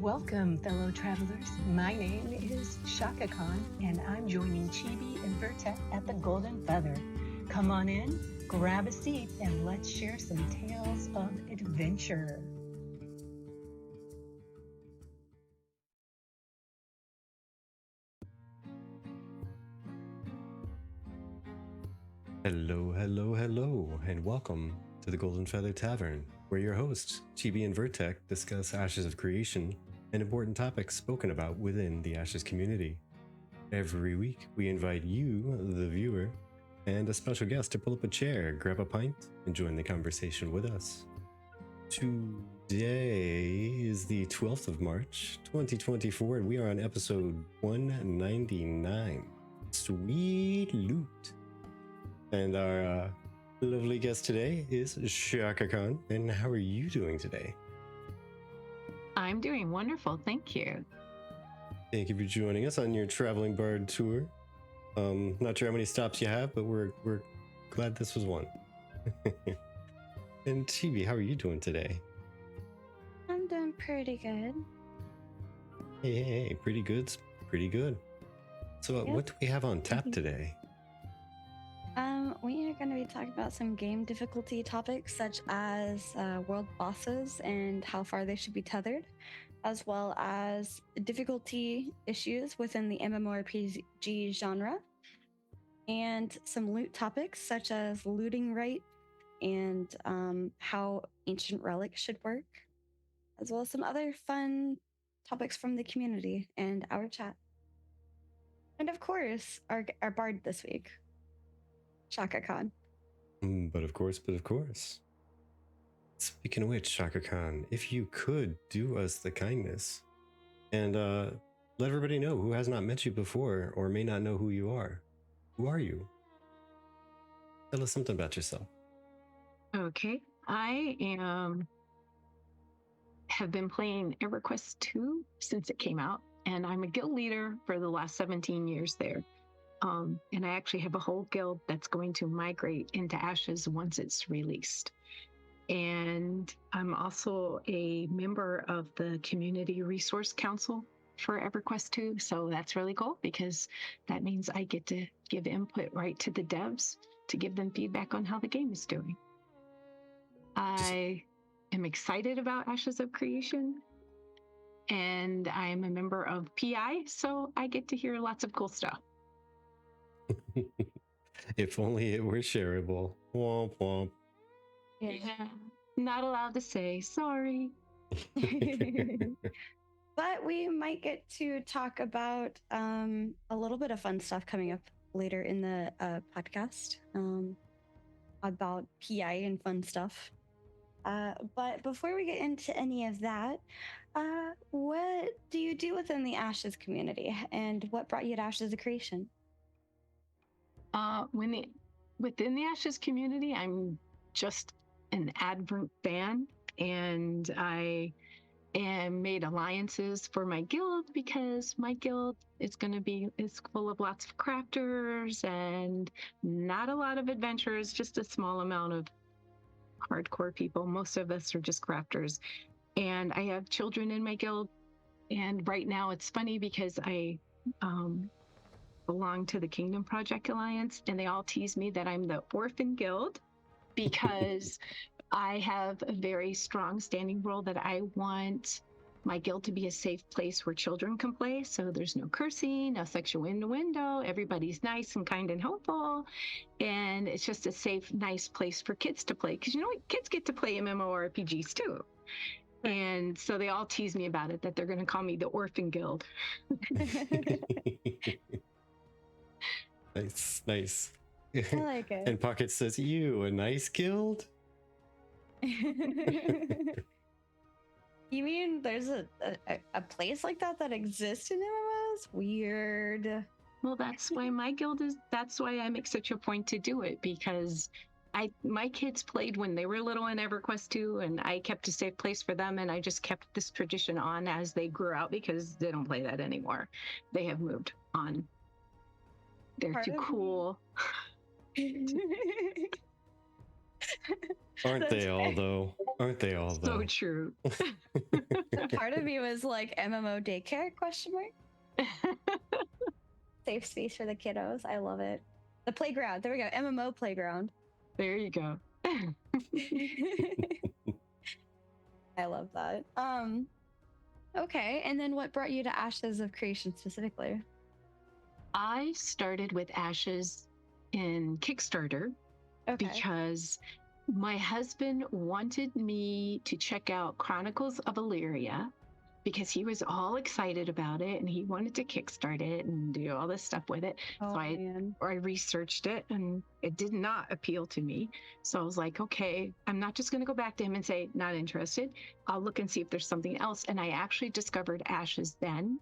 Welcome, fellow travelers. My name is Shakacon, and I'm joining Chibi and Vertek at the Golden Feather. Come on in, grab a seat, and let's share some tales of adventure. Hello, and welcome to the Golden Feather Tavern, where your hosts, Chibi and Vertek, discuss Ashes of Creation and important topics spoken about within the Ashes community. Every week, we invite you, the viewer, and a special guest to pull up a chair, grab a pint, and join the conversation with us. Today is the 12th of March, 2024, and we are on episode 199. Sweet loot. And our lovely guest today is Shakacon. And how are you doing today? I'm doing wonderful, thank you. Thank you for joining us on your traveling bard tour. Not sure how many stops you have, but we're glad this was one. And Chibi, how are you doing today? I'm doing pretty good. Hey, pretty good. So Yep. what do we have on tap today? We are going to be talking about some game difficulty topics such as world bosses and how far they should be tethered, as well as difficulty issues within the MMORPG genre, and some loot topics such as looting rights and how ancient relics should work, as well as some other fun topics from the community and our chat. And of course, our bard this week, Shakacon. But of course. Speaking of which, Shakacon, if you could do us the kindness and let everybody know who has not met you before or may not know who you are. Who are you? Tell us something about yourself. Okay, I have been playing EverQuest 2 since it came out, and I'm a guild leader for the last 17 years there. And I actually have a whole guild that's going to migrate into Ashes once it's released. And I'm also a member of the Community Resource Council for EverQuest 2. So that's really cool because that means I get to give input right to the devs to give them feedback on how the game is doing. I am excited about Ashes of Creation, and I'm a member of PI, so I get to hear lots of cool stuff. If only it were shareable. Womp womp. Yeah, not allowed to say, sorry. But we might get to talk about a little bit of fun stuff coming up later in the podcast about PI and fun stuff. But before we get into any of that, what do you do within the Ashes community, and what brought you to Ashes of Creation? Within the Ashes community, I'm just an advert fan, and I made alliances for my guild because my guild is full of lots of crafters and not a lot of adventurers, just a small amount of hardcore people. Most of us are just crafters, and I have children in my guild. And right now it's funny because I belong to the Kingdom Project Alliance, and they all tease me that I'm the orphan guild because I have a very strong standing rule that I want my guild to be a safe place where children can play. So there's no cursing, no sexual innuendo. Everybody's nice and kind and helpful. And it's just a safe, nice place for kids to play. Because you know what? Kids get to play MMORPGs too. And so they all tease me about it, that they're going to call me the orphan guild. Nice. I like it. And Pocket says, "You a nice guild?" You mean there's a place like that exists in MMOs? Weird. Well, that's why that's why I make such a point to do it, because my kids played when they were little in EverQuest 2, and I kept a safe place for them, and I just kept this tradition on as they grew out because they don't play that anymore. They have moved on. They're too cool. Aren't That's they all, though? Aren't they all, So though? true. Part of me was like MMO daycare question mark. Safe space for the kiddos. I love it. The playground. There we go. MMO playground. There you go. I love that. Okay, and then what brought you to Ashes of Creation specifically? I started with Ashes in Kickstarter because my husband wanted me to check out Chronicles of Illyria because he was all excited about it and he wanted to kickstart it and do all this stuff with it. Oh, so I researched it and it did not appeal to me. So I was like, okay, I'm not just going to go back to him and say, not interested. I'll look and see if there's something else. And I actually discovered Ashes then.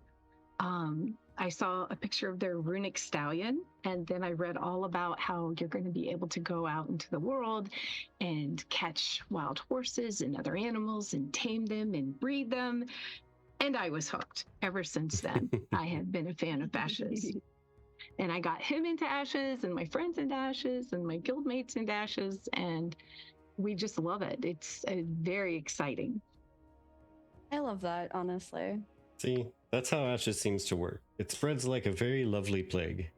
I saw a picture of their runic stallion, and then I read all about how you're going to be able to go out into the world and catch wild horses and other animals and tame them and breed them. And I was hooked. Ever since then, I have been a fan of Ashes. And I got him into Ashes and my friends into Ashes and my guildmates into Ashes, and we just love it. It's very exciting. I love that, honestly. See, that's how Ashes seems to work. It spreads like a very lovely plague.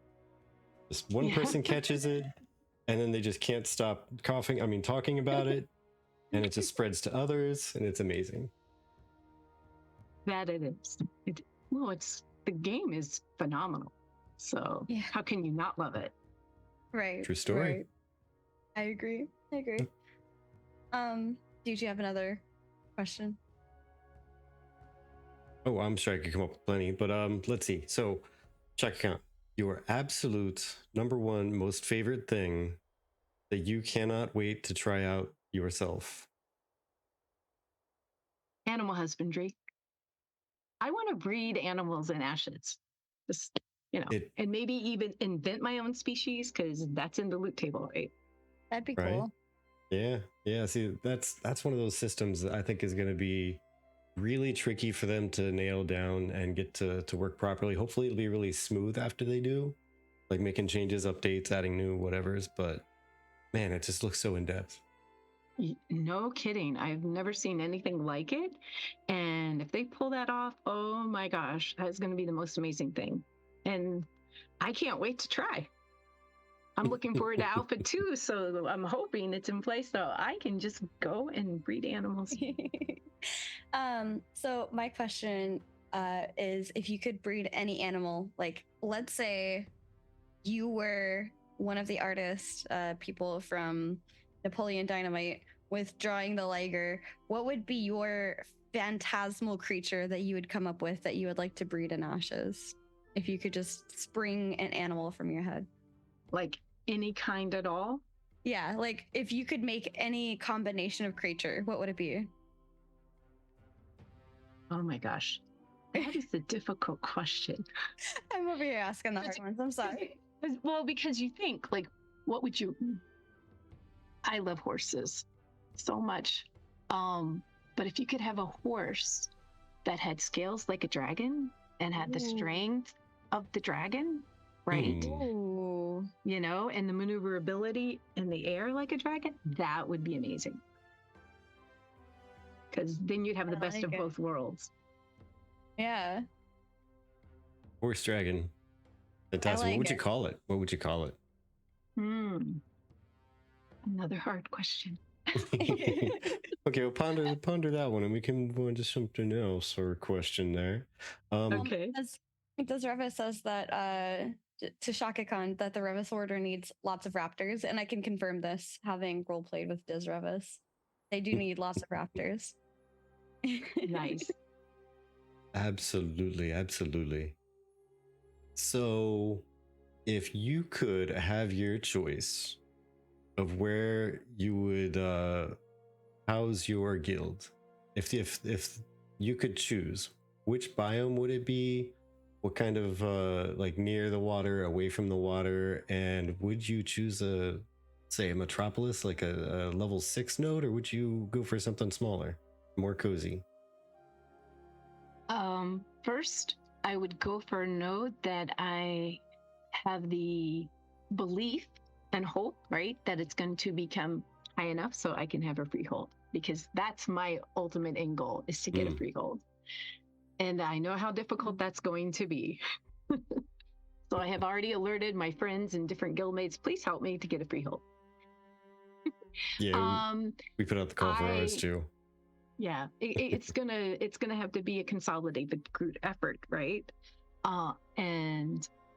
Just one person catches it, and then they just can't stop talking about it, and it just spreads to others, and it's amazing. That it is. The game is phenomenal. So how can you not love it? Right. True story. Right. I agree. Did you have another question? Oh, I'm sure I could come up with plenty, but let's see. So, Shakacon, your absolute number one most favorite thing that you cannot wait to try out yourself. Animal husbandry. I want to breed animals in Ashes. Just, and maybe even invent my own species because that's in the loot table, right? That'd be cool. Yeah. See, that's one of those systems that I think is going to be really tricky for them to nail down and get to work properly. Hopefully it'll be really smooth after they do, like making changes, updates, adding new whatevers, but man, it just looks so in-depth. No kidding. I've never seen anything like it. And if they pull that off, oh my gosh, that's going to be the most amazing thing. And I can't wait to try. I'm looking forward to Alpha 2, so I'm hoping it's in place so I can just go and breed animals. So my question is, if you could breed any animal, like let's say you were one of the artist people from Napoleon Dynamite with drawing the liger, what would be your phantasmal creature that you would come up with that you would like to breed in Ashes? If you could just spring an animal from your head. Like any kind at all? Yeah, like if you could make any combination of creature, what would it be? Oh my gosh. That is a difficult question. I'm over here asking the hard ones. I'm sorry. Well, because you think, like, what would you... I love horses so much. But if you could have a horse that had scales like a dragon and had the strength of the dragon, right? Ooh. And the maneuverability in the air like a dragon, that would be amazing. Because then you'd have the best of both worlds. Yeah. Horse dragon. Fantastic. What would you call it? What would you call it? Another hard question. Okay, well, ponder that one, and we can go into something else or a question there. Okay. As Revis says that to Shakacon that the Revis order needs lots of raptors, and I can confirm this having role played with Diz Revis. They do need lots of raptors. Nice. Absolutely. So, if you could have your choice of where you would house your guild, if you could choose, which biome would it be? What kind of like near the water, away from the water, and would you choose a metropolis, like a level 6 node, or would you go for something smaller, more cozy? First, I would go for a node that I have the belief and hope, right, that it's going to become high enough so I can have a freehold, because that's my ultimate end goal, is to get a freehold. And I know how difficult that's going to be. So I have already alerted my friends and different guildmates, please help me to get a freehold. Yeah, we put out the call for ours too. Yeah, it's gonna have to be a consolidated group effort, right?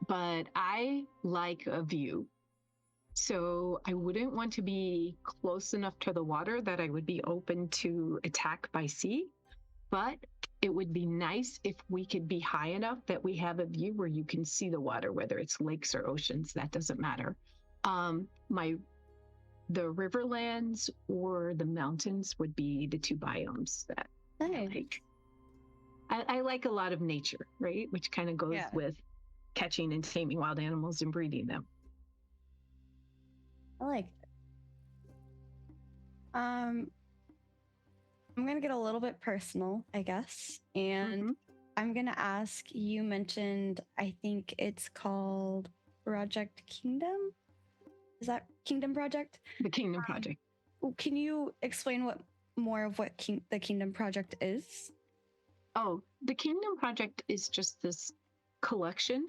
But I like a view, so I wouldn't want to be close enough to the water that I would be open to attack by sea. But it would be nice if we could be high enough that we have a view where you can see the water, whether it's lakes or oceans, that doesn't matter. The riverlands or the mountains would be the two biomes that I like. I like a lot of nature, right? Which kind of goes with catching and taming wild animals and breeding them. I like it. I'm going to get a little bit personal, I guess. And I'm going to ask, you mentioned, I think it's called Project Kingdom? Is that Kingdom Project? The Kingdom Project. Can you explain what the Kingdom Project is? Oh, the Kingdom Project is just this collection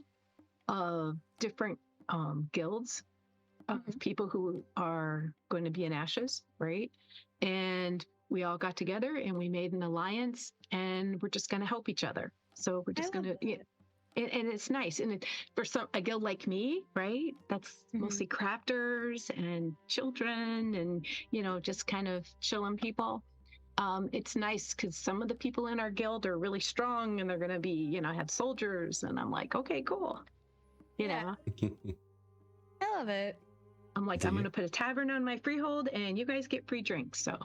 of different guilds of people who are going to be in Ashes, right? And we all got together and we made an alliance, and we're just going to help each other. So we're just going to, and it's nice. And for a guild like me, right? That's mostly crafters and children and, just kind of chilling people. It's nice because some of the people in our guild are really strong and they're going to be, have soldiers. And I'm like, okay, cool. You know, I love it. I'm like, I'm going to put a tavern on my freehold and you guys get free drinks. So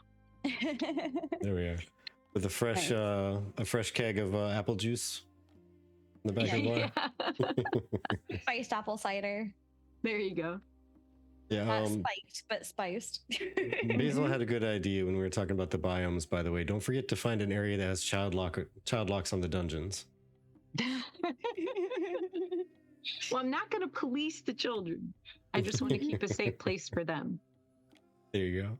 there we are. With a fresh keg of apple juice in the back of the bar. Spiced apple cider. There you go. Yeah, not spiked, but spiced. Basil had a good idea when we were talking about the biomes, by the way. Don't forget to find an area that has child locks on the dungeons. Well, I'm not going to police the children. I just want to keep a safe place for them. There you go.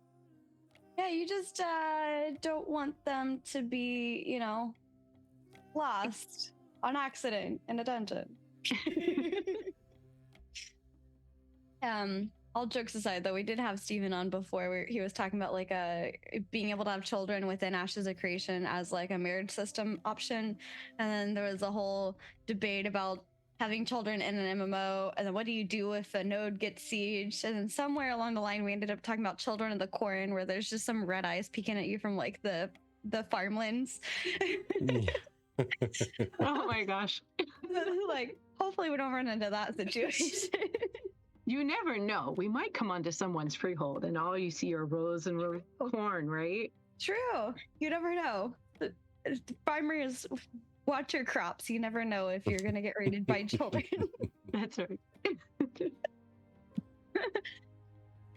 Yeah, you just don't want them to be, lost on accident in a dungeon. All jokes aside, though, we did have Steven on before where he was talking about being able to have children within Ashes of Creation as a marriage system option. And then there was a whole debate about having children in an MMO, and then what do you do if a node gets sieged? And then somewhere along the line, we ended up talking about Children of the Corn, where there's just some red eyes peeking at you from the farmlands. Oh my gosh! Hopefully we don't run into that situation. You never know. We might come onto someone's freehold, and all you see are rows and rows of corn, right? True. You never know. Farmers, watch your crops. You never know if you're going to get raided by children. That's right.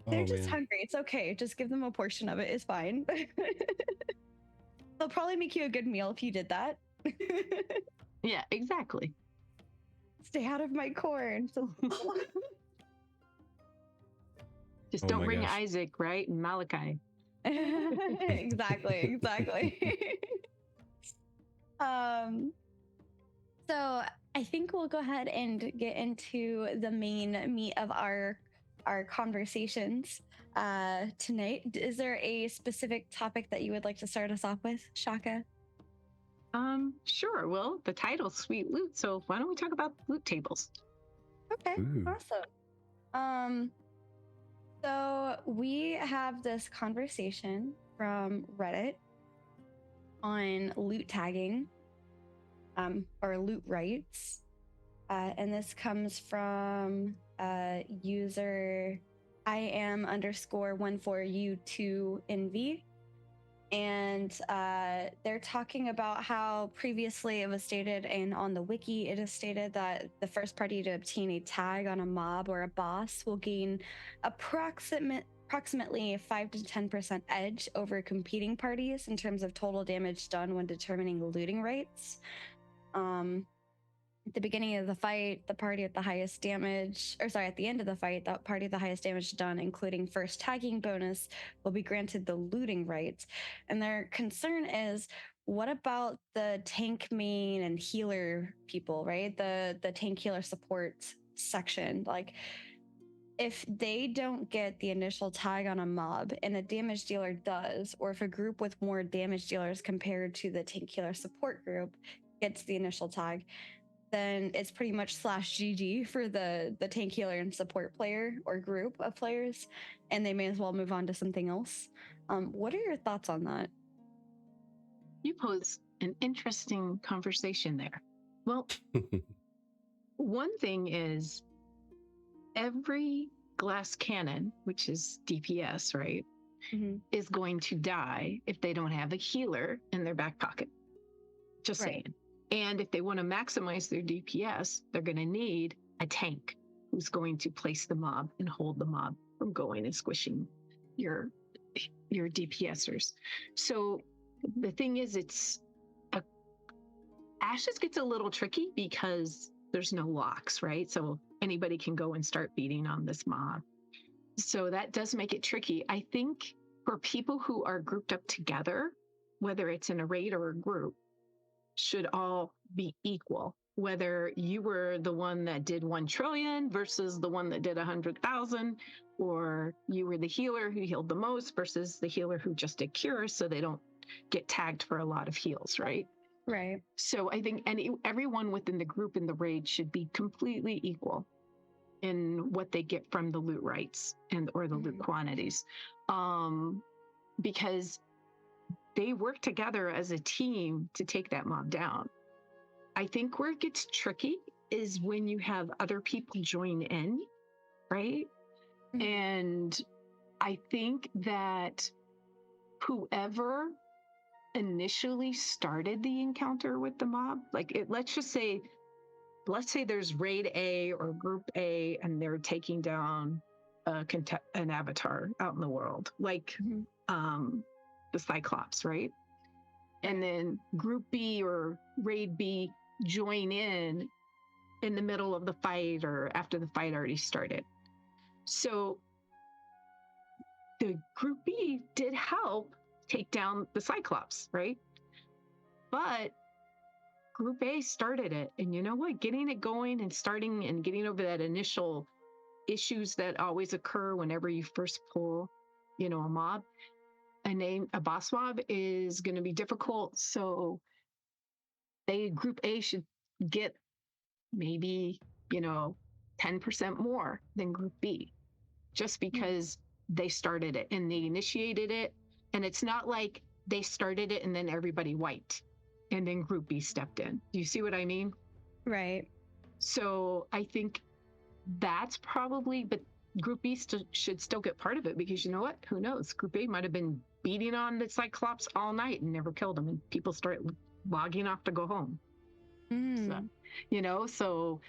They're just hungry. It's okay. Just give them a portion of it. It's fine. They'll probably make you a good meal if you did that. Yeah, exactly. Stay out of my corn. Just don't bring Isaac, right? And Malachi. Exactly. So I think we'll go ahead and get into the main meat of our conversations tonight. Is there a specific topic that you would like to start us off with, Shaka? Sure. Well, the title's Sweet Loot, so why don't we talk about loot tables? Okay, awesome. So we have this conversation from Reddit on loot tagging, or loot rights. And this comes from user IAM_14U2NV. And they're talking about how previously it was stated, and on the wiki it is stated, that the first party to obtain a tag on a mob or a boss will gain approximately 5 to 10% edge over competing parties in terms of total damage done when determining looting rates. at the beginning of the fight, the party at the highest damage, at the end of the fight, the party at the highest damage done, including first tagging bonus, will be granted the looting rights. And their concern is, what about the tank main and healer people, right? The tank healer support section. Like, if they don't get the initial tag on a mob and a damage dealer does, or if a group with more damage dealers compared to the tank healer support group gets the initial tag, then it's pretty much /GG for the tank healer and support player or group of players, and they may as well move on to something else. What are your thoughts on that? You pose an interesting conversation there. Well, one thing is every glass cannon, which is DPS, right, is going to die if they don't have a healer in their back pocket. Just saying. And if they want to maximize their DPS, they're going to need a tank who's going to place the mob and hold the mob from going and squishing your DPSers. So the thing is, Ashes gets a little tricky because there's no locks, right? So anybody can go and start beating on this mob. So that does make it tricky. I think for people who are grouped up together, whether it's in a raid or a group, should all be equal. Whether you were the one that did 1 trillion versus the one that did 100,000, or you were the healer who healed the most versus the healer who just did cures, so they don't get tagged for a lot of heals, right? Right. So I think everyone within the group in the raid should be completely equal in what they get from the loot rights or the loot quantities, because they work together as a team to take that mob down. I think where it gets tricky is when you have other people join in, right? And I think that whoever initially started the encounter with the mob, let's say there's raid A or group A and they're taking down an avatar out in the world, like the Cyclops, right? And then group B or raid B join in the middle of the fight or after the fight already started. So the group B did help take down the Cyclops, right? But group A started it. And you know what? Getting it going and starting and getting over that initial issues that always occur whenever you first pull, a mob, a boss mob is going to be difficult. So group A should get maybe, 10% more than group B, just because they started it and they initiated it. And it's not like they started it and then everybody wiped and then group B stepped in. Do you see what I mean? Right. So I think that's probably, but group B should still get part of it, because you know what? Who knows? Group A might have been beating on the Cyclops all night and never killed him, and people start logging off to go home. So, so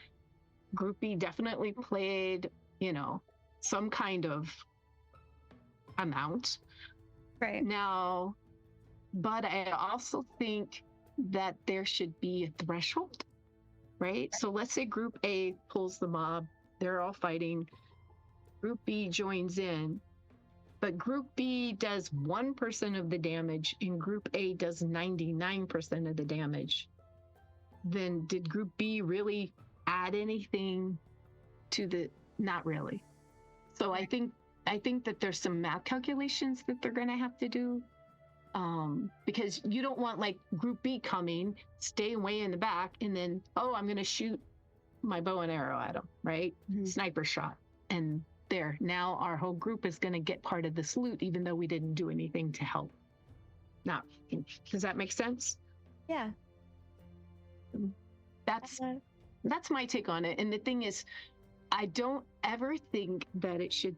group B definitely played, some kind of amount. Right. Now, but I also think that there should be a threshold, right? So let's say group A pulls the mob, they're all fighting, group B joins in, but group B does 1% of the damage and group A does 99% of the damage. Then did group B really add anything to not really. So I think that there's some math calculations that they're going to have to do, because you don't want like group B coming, stay way in the back, and then, I'm going to shoot my bow and arrow at them, right? Sniper shot. And there, now our whole group is going to get part of this loot, even though we didn't do anything to help. Now, does that make sense? Yeah. That's my take on it. And the thing is, I don't ever think that it should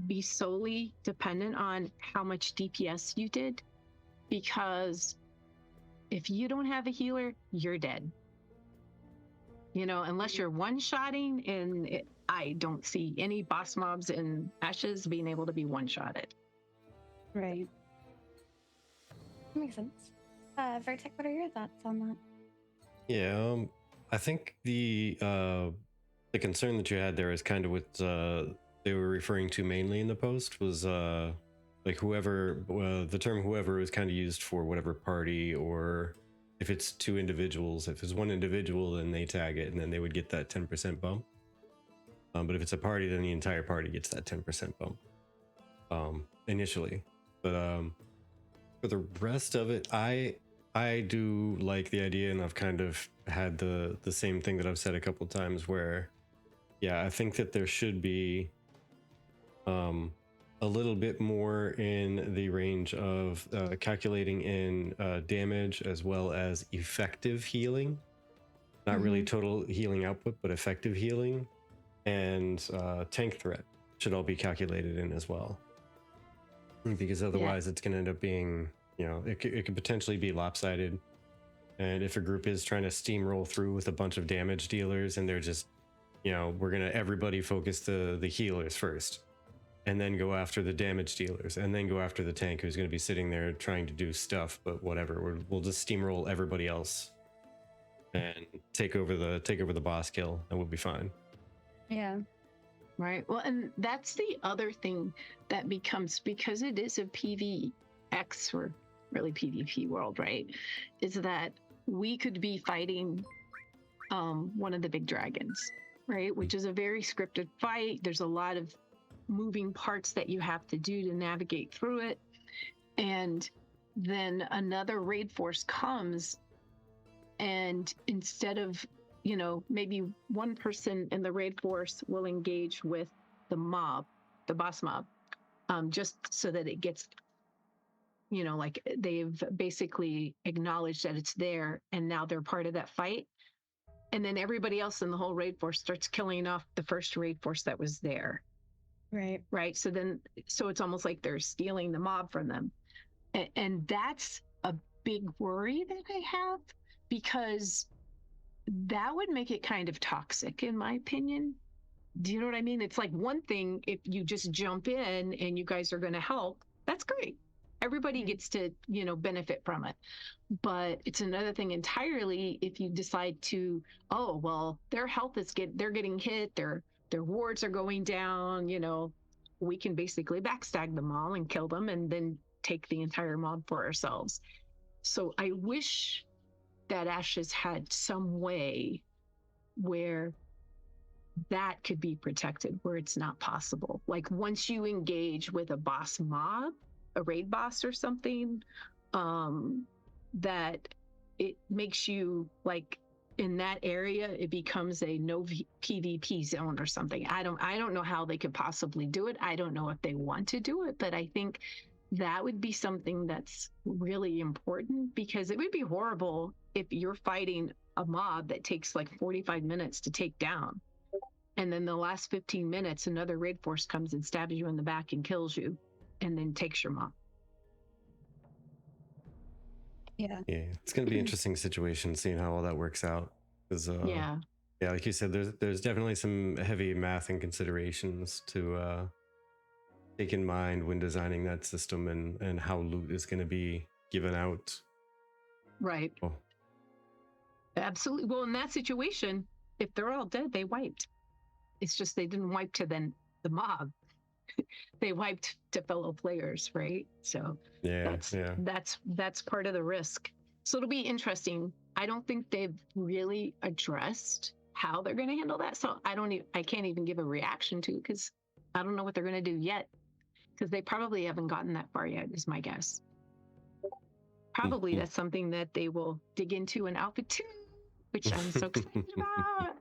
be solely dependent on how much DPS you did, because if you don't have a healer, you're dead. Unless you're one-shotting, and I don't see any boss mobs in Ashes being able to be one-shotted. Right. That makes sense. Vertec, what are your thoughts on that? Yeah, I think the concern that you had there is kind of what they were referring to mainly in the post was like whoever the term whoever was kind of used for whatever party, or if it's two individuals. If it's one individual, then they tag it, and then they would get that 10% bump. But if it's a party, then the entire party gets that 10% bump initially. But for the rest of it, I do like the idea, and I've kind of had the same thing that I've said a couple times where, yeah, I think that there should be a little bit more in the range of calculating in damage as well as effective healing. Not really total healing output, but effective healing, and tank threat should all be calculated in as well. Because otherwise it's going to end up being, it could potentially be lopsided. And if a group is trying to steamroll through with a bunch of damage dealers and they're just, we're going to everybody focus the healers first, and then go after the damage dealers, and then go after the tank who's going to be sitting there trying to do stuff, but whatever. We'll just steamroll everybody else and take over the boss kill, and we'll be fine. Yeah. Right. Well, and that's the other thing that becomes, because it is a PvX or really PvP world, right? Is that we could be fighting one of the big dragons, right? Which is a very scripted fight. There's a lot of moving parts that you have to do to navigate through it. And then another raid force comes, and instead of, maybe one person in the raid force will engage with the boss mob, just so that it gets, like they've basically acknowledged that it's there, and now they're part of that fight. And then everybody else in the whole raid force starts killing off the first raid force that was there. Right. So it's almost like they're stealing the mob from them. And that's a big worry that I have, because that would make it kind of toxic, in my opinion. Do you know what I mean? It's like one thing if you just jump in and you guys are going to help. That's great. Everybody gets to, benefit from it. But it's another thing entirely if you decide to, oh, well, their health they're getting hit, their wards are going down, we can basically backstab them all and kill them and then take the entire mob for ourselves. So I wish that Ashes had some way where that could be protected, where it's not possible. Like once you engage with a boss mob, a raid boss or something, that it makes you, like, in that area, it becomes a no PvP zone or something. I don't know how they could possibly do it. I don't know if they want to do it, but I think that would be something that's really important, because it would be horrible if you're fighting a mob that takes like 45 minutes to take down, and then the last 15 minutes another raid force comes and stabs you in the back and kills you and then takes your mob. Yeah, it's going to be an interesting situation seeing how all that works out, because yeah, like you said, there's definitely some heavy math and considerations to take in mind when designing that system, and how loot is going to be given out. Right. Absolutely. Well, in that situation, if they're all dead, they wiped. It's just they didn't wipe to the mob. They wiped to fellow players, right? So that's part of the risk. So it'll be interesting. I don't think they've really addressed how they're going to handle that. So I can't even give a reaction to, because I don't know what they're going to do yet, because they probably haven't gotten that far yet, is my guess. Probably that's something that they will dig into in Alpha 2, which I'm so excited about.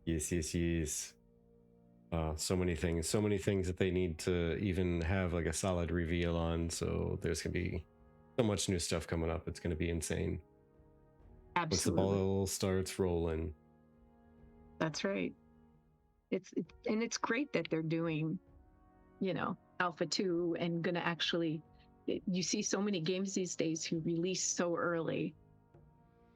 Yes. So many things that they need to even have like a solid reveal on. So there's going to be so much new stuff coming up. It's going to be insane. Absolutely. Once the ball starts rolling. That's right. It's great that they're doing, Alpha 2 and going to actually, you see so many games these days who release so early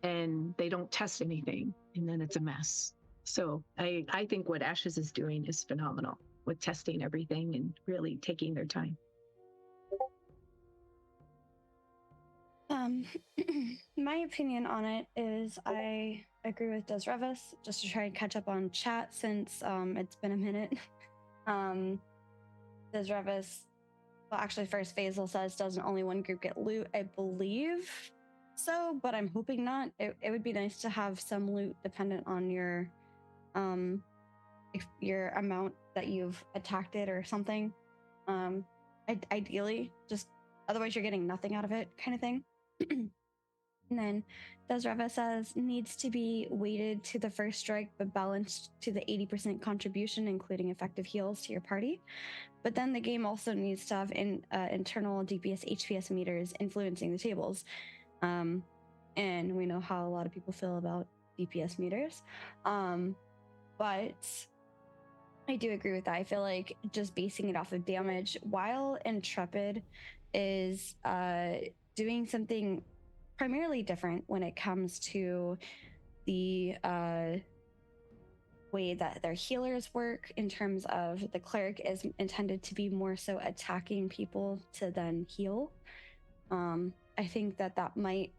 and they don't test anything, and then it's a mess. So I think what Ashes is doing is phenomenal with testing everything and really taking their time. My opinion on it is I agree with Des Revis, just to try and catch up on chat since it's been a minute. Des Revis, well, actually, first Faisal says, doesn't only one group get loot? I believe so, but I'm hoping not. It would be nice to have some loot dependent on your amount that you've attacked it or something. Ideally, just otherwise you're getting nothing out of it, kind of thing. And then Desreva says, needs to be weighted to the first strike, but balanced to the 80% contribution, including effective heals to your party. But then the game also needs to have internal DPS HPS meters influencing the tables. And we know how a lot of people feel about DPS meters. But I do agree with that. I feel like just basing it off of damage, while Intrepid is doing something primarily different when it comes to the way that their healers work, in terms of the cleric is intended to be more so attacking people to then heal. I think that might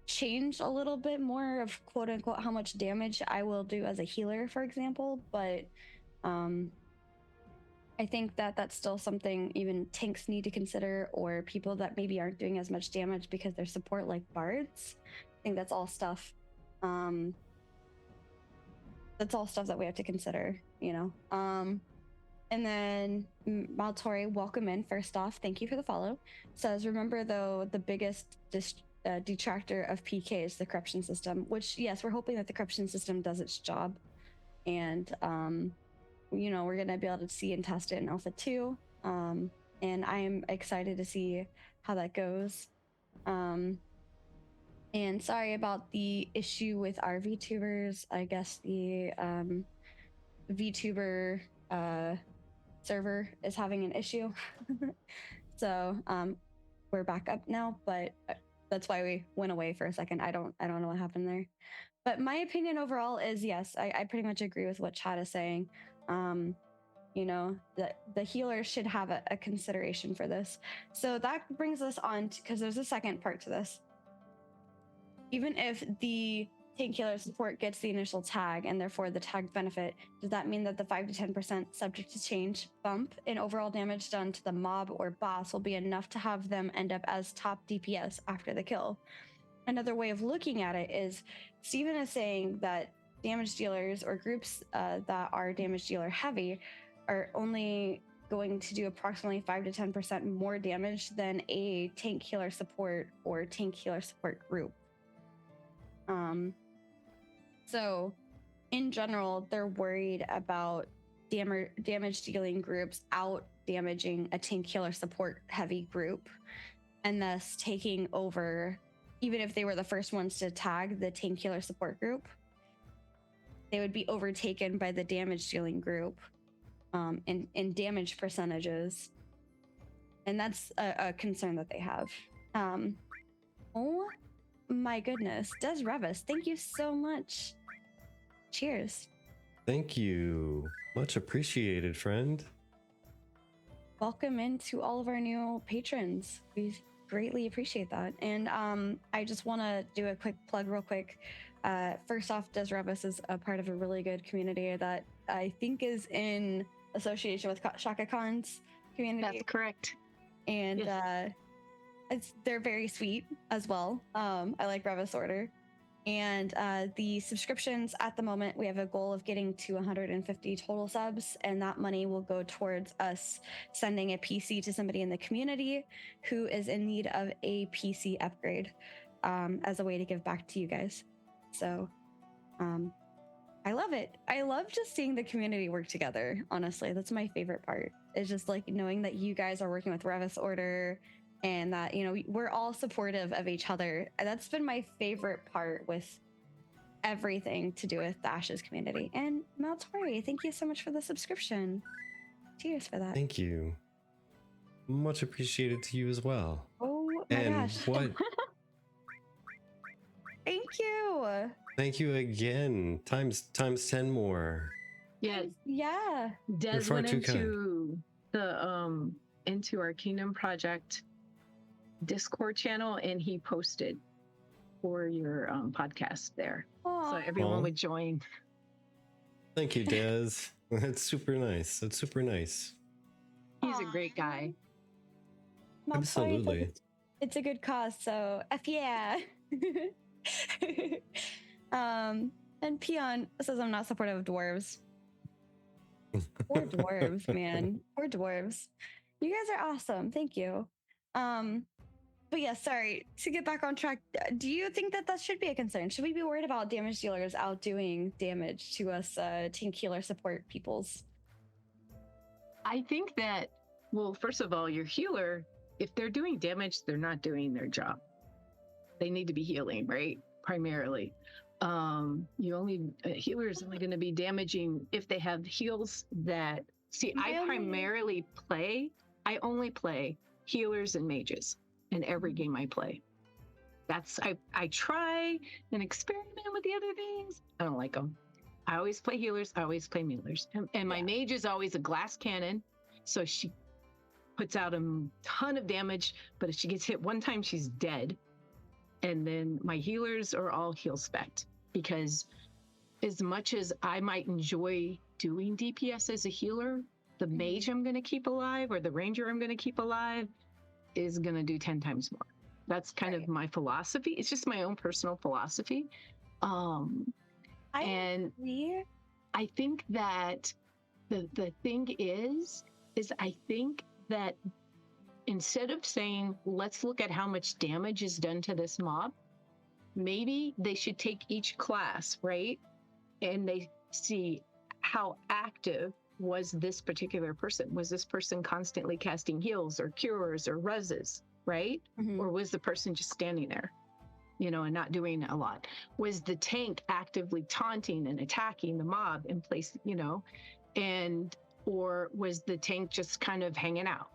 change a little bit more of quote unquote how much damage I will do as a healer, for example, but I think that's still something even tanks need to consider, or people that maybe aren't doing as much damage because they're support like bards. I think that's all stuff that we have to consider, you know. And then Maltori, welcome in. First off, thank you for the follow. Says, remember though, the biggest detractor of PK is the corruption system, which yes, we're hoping that the corruption system does its job. And you know, we're gonna be able to see and test it in Alpha 2. And I'm excited to see how that goes. And sorry about the issue with our VTubers. I guess the VTuber server is having an issue. So we're back up now, but that's why we went away for a second. I don't know what happened there. But my opinion overall is yes, I pretty much agree with what Chad is saying. You know, the healers should have a consideration for this. So that brings us on to, because there's a second part to this. Even if the tank healer support gets the initial tag and therefore the tag benefit, does that mean that the 5 to 10% subject to change bump in overall damage done to the mob or boss will be enough to have them end up as top DPS after the kill? Another way of looking at it is Steven is saying that damage dealers or groups that are damage dealer heavy are only going to do approximately 5 to 10% more damage than a tank healer support or tank healer support group. So in general, they're worried about damage dealing groups out damaging a tank healer support heavy group, and thus taking over. Even if they were the first ones to tag the tank healer support group, they would be overtaken by the damage dealing group in damage percentages. And that's a concern that they have. Oh my goodness. Des Revis, thank you so much. Cheers. Thank you. Much appreciated, friend. Welcome into all of our new patrons. We greatly appreciate that. And I just want to do a quick plug real quick. First off, Des Revis is a part of a really good community that I think is in association with Shakacon's community. That's correct. And yes. They're very sweet as well. I like Revis Order. And the subscriptions at the moment, we have a goal of getting to 150 total subs, and that money will go towards us sending a PC to somebody in the community who is in need of a PC upgrade as a way to give back to you guys. So I love it. I love just seeing the community work together. Honestly, that's my favorite part. It's just like knowing that you guys are working with Revis Order, and that, you know, we're all supportive of each other. That's been my favorite part with everything to do with the Ashes community. And Maltori, thank you so much for the subscription. Cheers for that. Thank you. Much appreciated to you as well. Oh my gosh. What? Thank you. Thank you again. Times 10 more. Yes. Yeah. Des went into the into our Kingdom Project Discord channel, and he posted for your podcast there. Aw. So everyone Aw. would join. Thank you, Des. That's super nice. That's super nice. He's a great guy. Not quite, but Absolutely. it's a good cause, so F yeah. And Peon says I'm not supportive of dwarves. Poor dwarves, man. Poor dwarves. You guys are awesome. Thank you. But yeah, sorry. To get back on track, do you think that should be a concern? Should we be worried about damage dealers outdoing damage to us tank healer support peoples? I think that, well, first of all, your healer, if they're doing damage, they're not doing their job. They need to be healing, right? Primarily. Healer is only going to be damaging if they have heals that, I only play healers and mages in every game I play. I try and experiment with the other things. I don't like them. I always play healers. I always play healers. And my mage is always a glass cannon. So she puts out a ton of damage, but if she gets hit one time, she's dead. And then my healers are all heal spec'd, because as much as I might enjoy doing DPS as a healer, the mage I'm going to keep alive or the ranger I'm going to keep alive is going to do 10 times more. That's kind of my philosophy. It's just my own personal philosophy. I think that the thing is I think that instead of saying, let's look at how much damage is done to this mob, maybe they should take each class, right? And they see how active was this particular person. Was this person constantly casting heals or cures or reses, right? Mhm. Or was the person just standing there, and not doing a lot? Was the tank actively taunting and attacking the mob in place, or was the tank just kind of hanging out?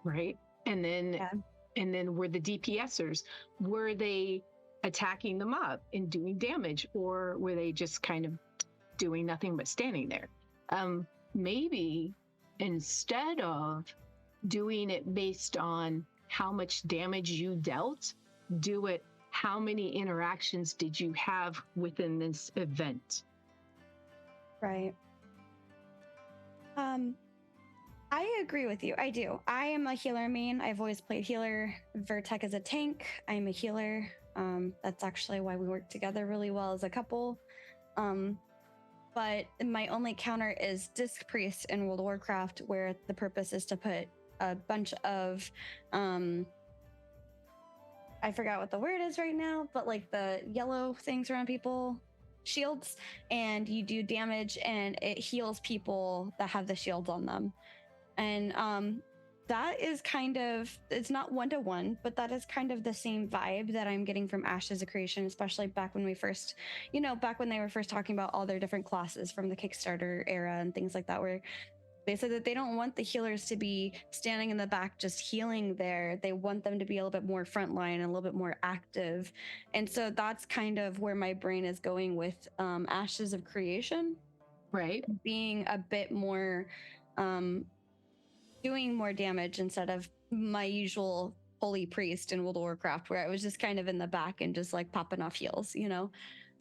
Right. And then were the DPSers, were they attacking the mob and doing damage, or were they just kind of doing nothing but standing there? Maybe instead of doing it based on how much damage you dealt, do it how many interactions did you have within this event? Right. I agree with you. I do. I am a healer main. I've always played healer. Vertec is a tank. I'm a healer. That's actually why we work together really well as a couple. But my only counter is Disc Priest in World of Warcraft, where the purpose is to put a bunch of I forgot what the word is right now, but like the yellow things around people, shields, and you do damage and it heals people that have the shields on them. And that is kind of, it's not one-to-one, but that is kind of the same vibe that I'm getting from Ashes of Creation, especially back when we first, back when they were first talking about all their different classes from the Kickstarter era and things like that, where they said that they don't want the healers to be standing in the back just healing there. They want them to be a little bit more frontline and a little bit more active. And so that's kind of where my brain is going with Ashes of Creation. Right. Being a bit more, doing more damage instead of my usual holy priest in World of Warcraft, where I was just kind of in the back and just like popping off heals,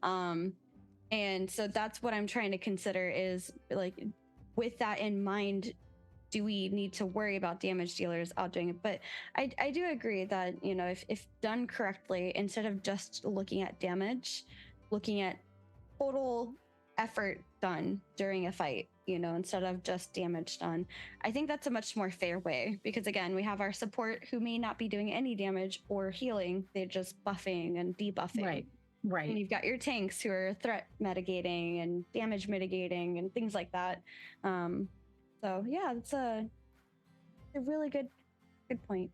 and so that's what I'm trying to consider is like, with that in mind, do we need to worry about damage dealers outdoing it? But I do agree that, if done correctly, instead of just looking at damage, looking at total effort done during a fight, instead of just damage done, I think that's a much more fair way, because again, we have our support who may not be doing any damage or healing, they're just buffing and debuffing. Right. And you've got your tanks who are threat mitigating and damage mitigating and things like that. So yeah, it's a really good point.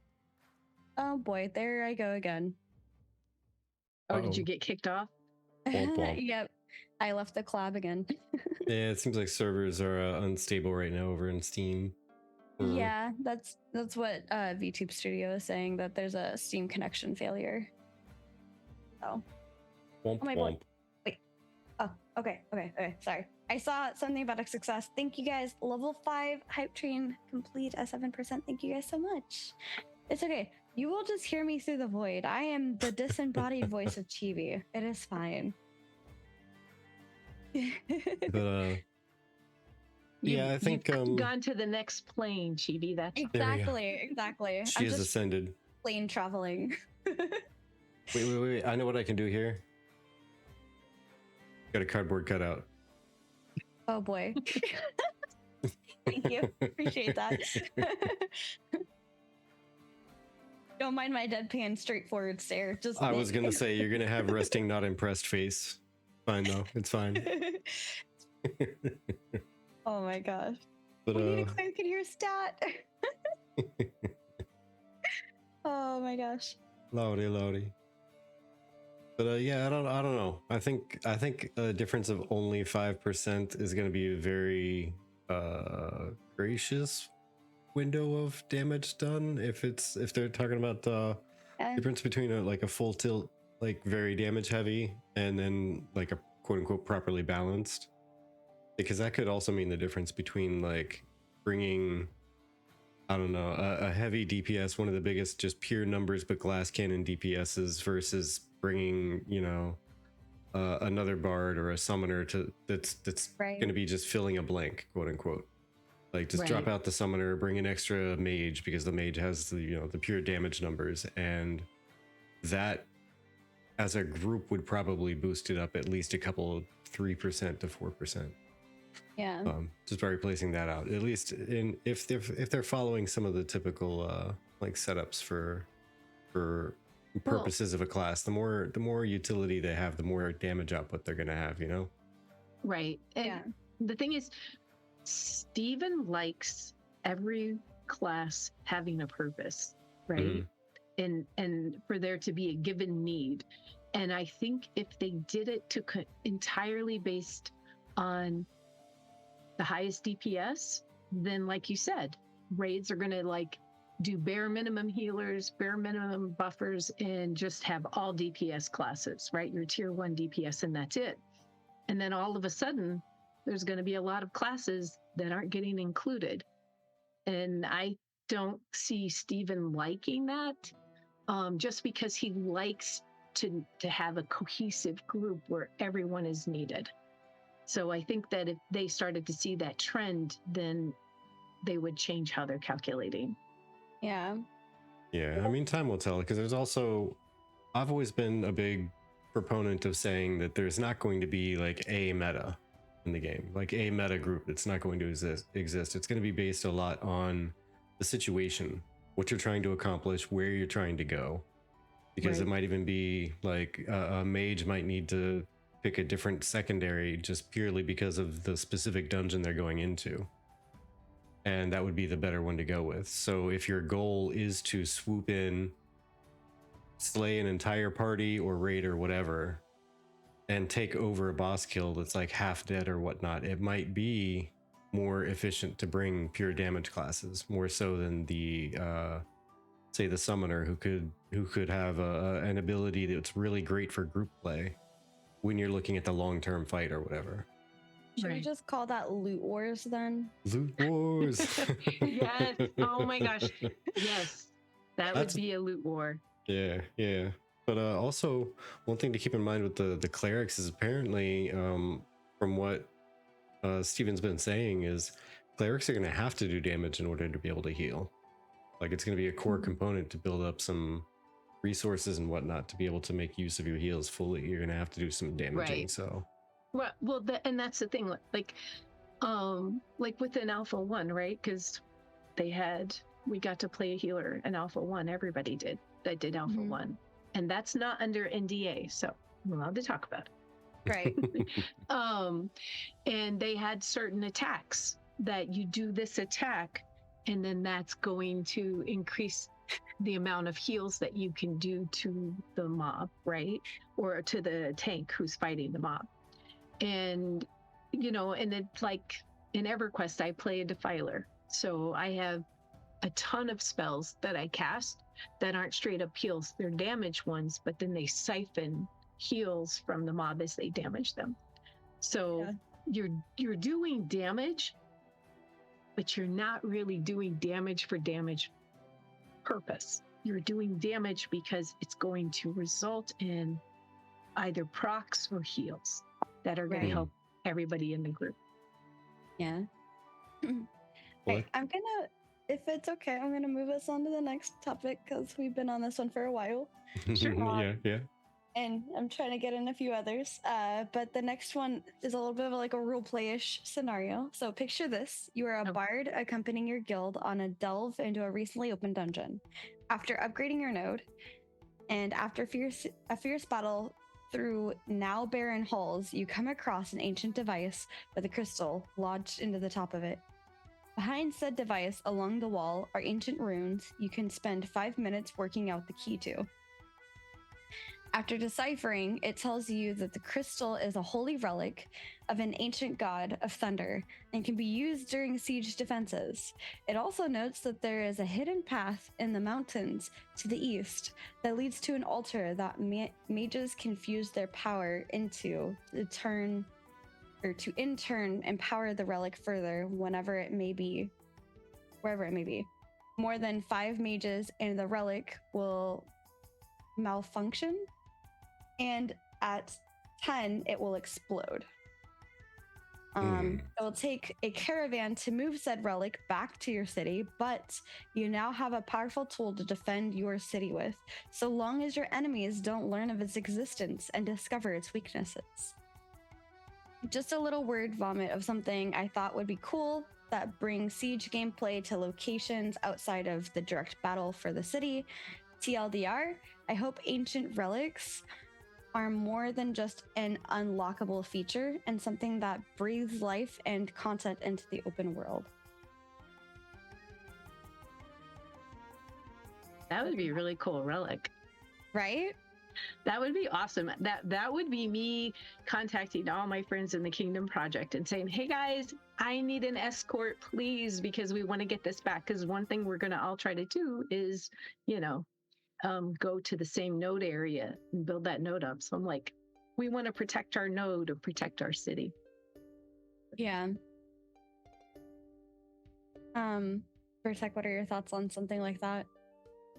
Oh boy, there I go again. Oh, did you get kicked off? Womp womp. Yep, I left the collab again. Yeah, it seems like servers are unstable right now over in Steam. Yeah, that's what VTube Studio is saying, that there's a Steam connection failure. So. Womp Oh my womp. boy. Wait. Oh, okay. Sorry. I saw something about a success. Thank you guys. Level 5 hype train complete at 7%. Thank you guys so much. It's okay. You will just hear me through the void. I am the disembodied voice of Chibi. It is fine. But yeah, I think you've gone to the next plane, Chibi. That's exactly. She has ascended. Plane traveling. Wait. I know what I can do here. Got a cardboard cutout. Oh boy. Thank you. Appreciate that. Don't mind my deadpan straightforward stare. Just I was gonna say, you're gonna have resting not impressed face. Fine though, it's fine. Oh my gosh. But we need a cleric in here stat. Oh my gosh. Lowdy. But yeah, I don't know. I think a difference of only 5% is gonna be a very gracious window of damage done. If they're talking about the difference between a full tilt, like very damage heavy, and then like a quote unquote properly balanced, because that could also mean the difference between like bringing, I don't know, a heavy DPS, one of the biggest just pure numbers but glass cannon DPSs, versus bringing, you know, another bard or a summoner that's right. going to be just filling a blank, quote unquote. Like just drop out the summoner, bring an extra mage because the mage has the, you know, the pure damage numbers, and that as a group would probably boost it up at least a couple 3% to 4%. Yeah. Just by replacing that out, at least if they're following some of the typical like setups for purposes of a class, the more utility they have, the more damage output they're gonna have, you know? Right. And the thing is, Steven likes every class having a purpose, right? And for there to be a given need. And I think if they did it to entirely based on the highest DPS, then like you said, raids are going to like do bare minimum healers, bare minimum buffers, and just have all DPS classes, right? Your tier 1 DPS, and that's it. And then all of a sudden, there's going to be a lot of classes that aren't getting included. And I don't see Steven liking that, just because he likes to have a cohesive group where everyone is needed. So I think that if they started to see that trend, then they would change how they're calculating. Yeah, I mean, time will tell, because there's also, I've always been a big proponent of saying that there's not going to be like a meta in the game, like a meta group that's not going to exist. It's going to be based a lot on the situation, what you're trying to accomplish, where you're trying to go, because it might even be like a mage might need to pick a different secondary just purely because of the specific dungeon they're going into, and that would be the better one to go with. So if your goal is to swoop in, slay an entire party or raid or whatever, and take over a boss kill that's like half dead or whatnot, it might be more efficient to bring pure damage classes more so than the say the summoner, who could have an ability that's really great for group play when you're looking at the long-term fight or whatever. Should we just call that loot wars then? Loot wars. Yes. Oh my gosh. Yes. Would be a loot war. Yeah. But also, one thing to keep in mind with the clerics is apparently, from what Steven's been saying, is clerics are going to have to do damage in order to be able to heal. Like, it's going to be a core component to build up some resources and whatnot to be able to make use of your heals fully. You're going to have to do some damaging. So, well, and that's the thing. Like within Alpha 1, right? Because we got to play a healer in Alpha 1. Everybody did that did Alpha 1. And that's not under NDA, so I'm allowed to talk about it. Right. And they had certain attacks that you do this attack, and then that's going to increase the amount of heals that you can do to the mob, right? Or to the tank who's fighting the mob. And, you know, and it's like in EverQuest, I play a defiler. So I have a ton of spells that I cast that aren't straight up heals. They're damage ones, but then they siphon heals from the mob as they damage them. So you're doing damage, but you're not really doing damage for damage purpose. you're doing damage because it's going to result in either procs or heals that are going to Right. help everybody in the group. Yeah. Well, Hey, I'm gonna, if it's okay, I'm gonna move us on to the next topic because we've been on this one for a while. Sure. yeah. And I'm trying to get in a few others. But the next one is a little bit of like a role play-ish scenario. So picture this. You are a Oh. bard accompanying your guild on a delve into a recently opened dungeon. After upgrading your node, and after a fierce battle through now barren halls, you come across an ancient device with a crystal lodged into the top of it. Behind said device along the wall are ancient runes you can spend 5 minutes working out the key to. After deciphering, it tells you that the crystal is a holy relic of an ancient god of thunder and can be used during siege defenses. It also notes that there is a hidden path in the mountains to the east that leads to an altar that mages can fuse their power into to in turn empower the relic further wherever it may be. More than 5 mages and the relic will malfunction, and at 10 it will explode. It will take a caravan to move said relic back to your city, but you now have a powerful tool to defend your city with, so long as your enemies don't learn of its existence and discover its weaknesses. Just a little word vomit of something I thought would be cool that brings siege gameplay to locations outside of the direct battle for the city. TLDR, I hope ancient relics are more than just an unlockable feature and something that breathes life and content into the open world. That would be a really cool relic. Right? That would be awesome. That would be me contacting all my friends in the Kingdom Project and saying, hey guys, I need an escort, please, because we want to get this back. Because one thing we're going to all try to do is, go to the same node area and build that node up. So I'm like, we want to protect our node or protect our city. Yeah. Vertek, what are your thoughts on something like that?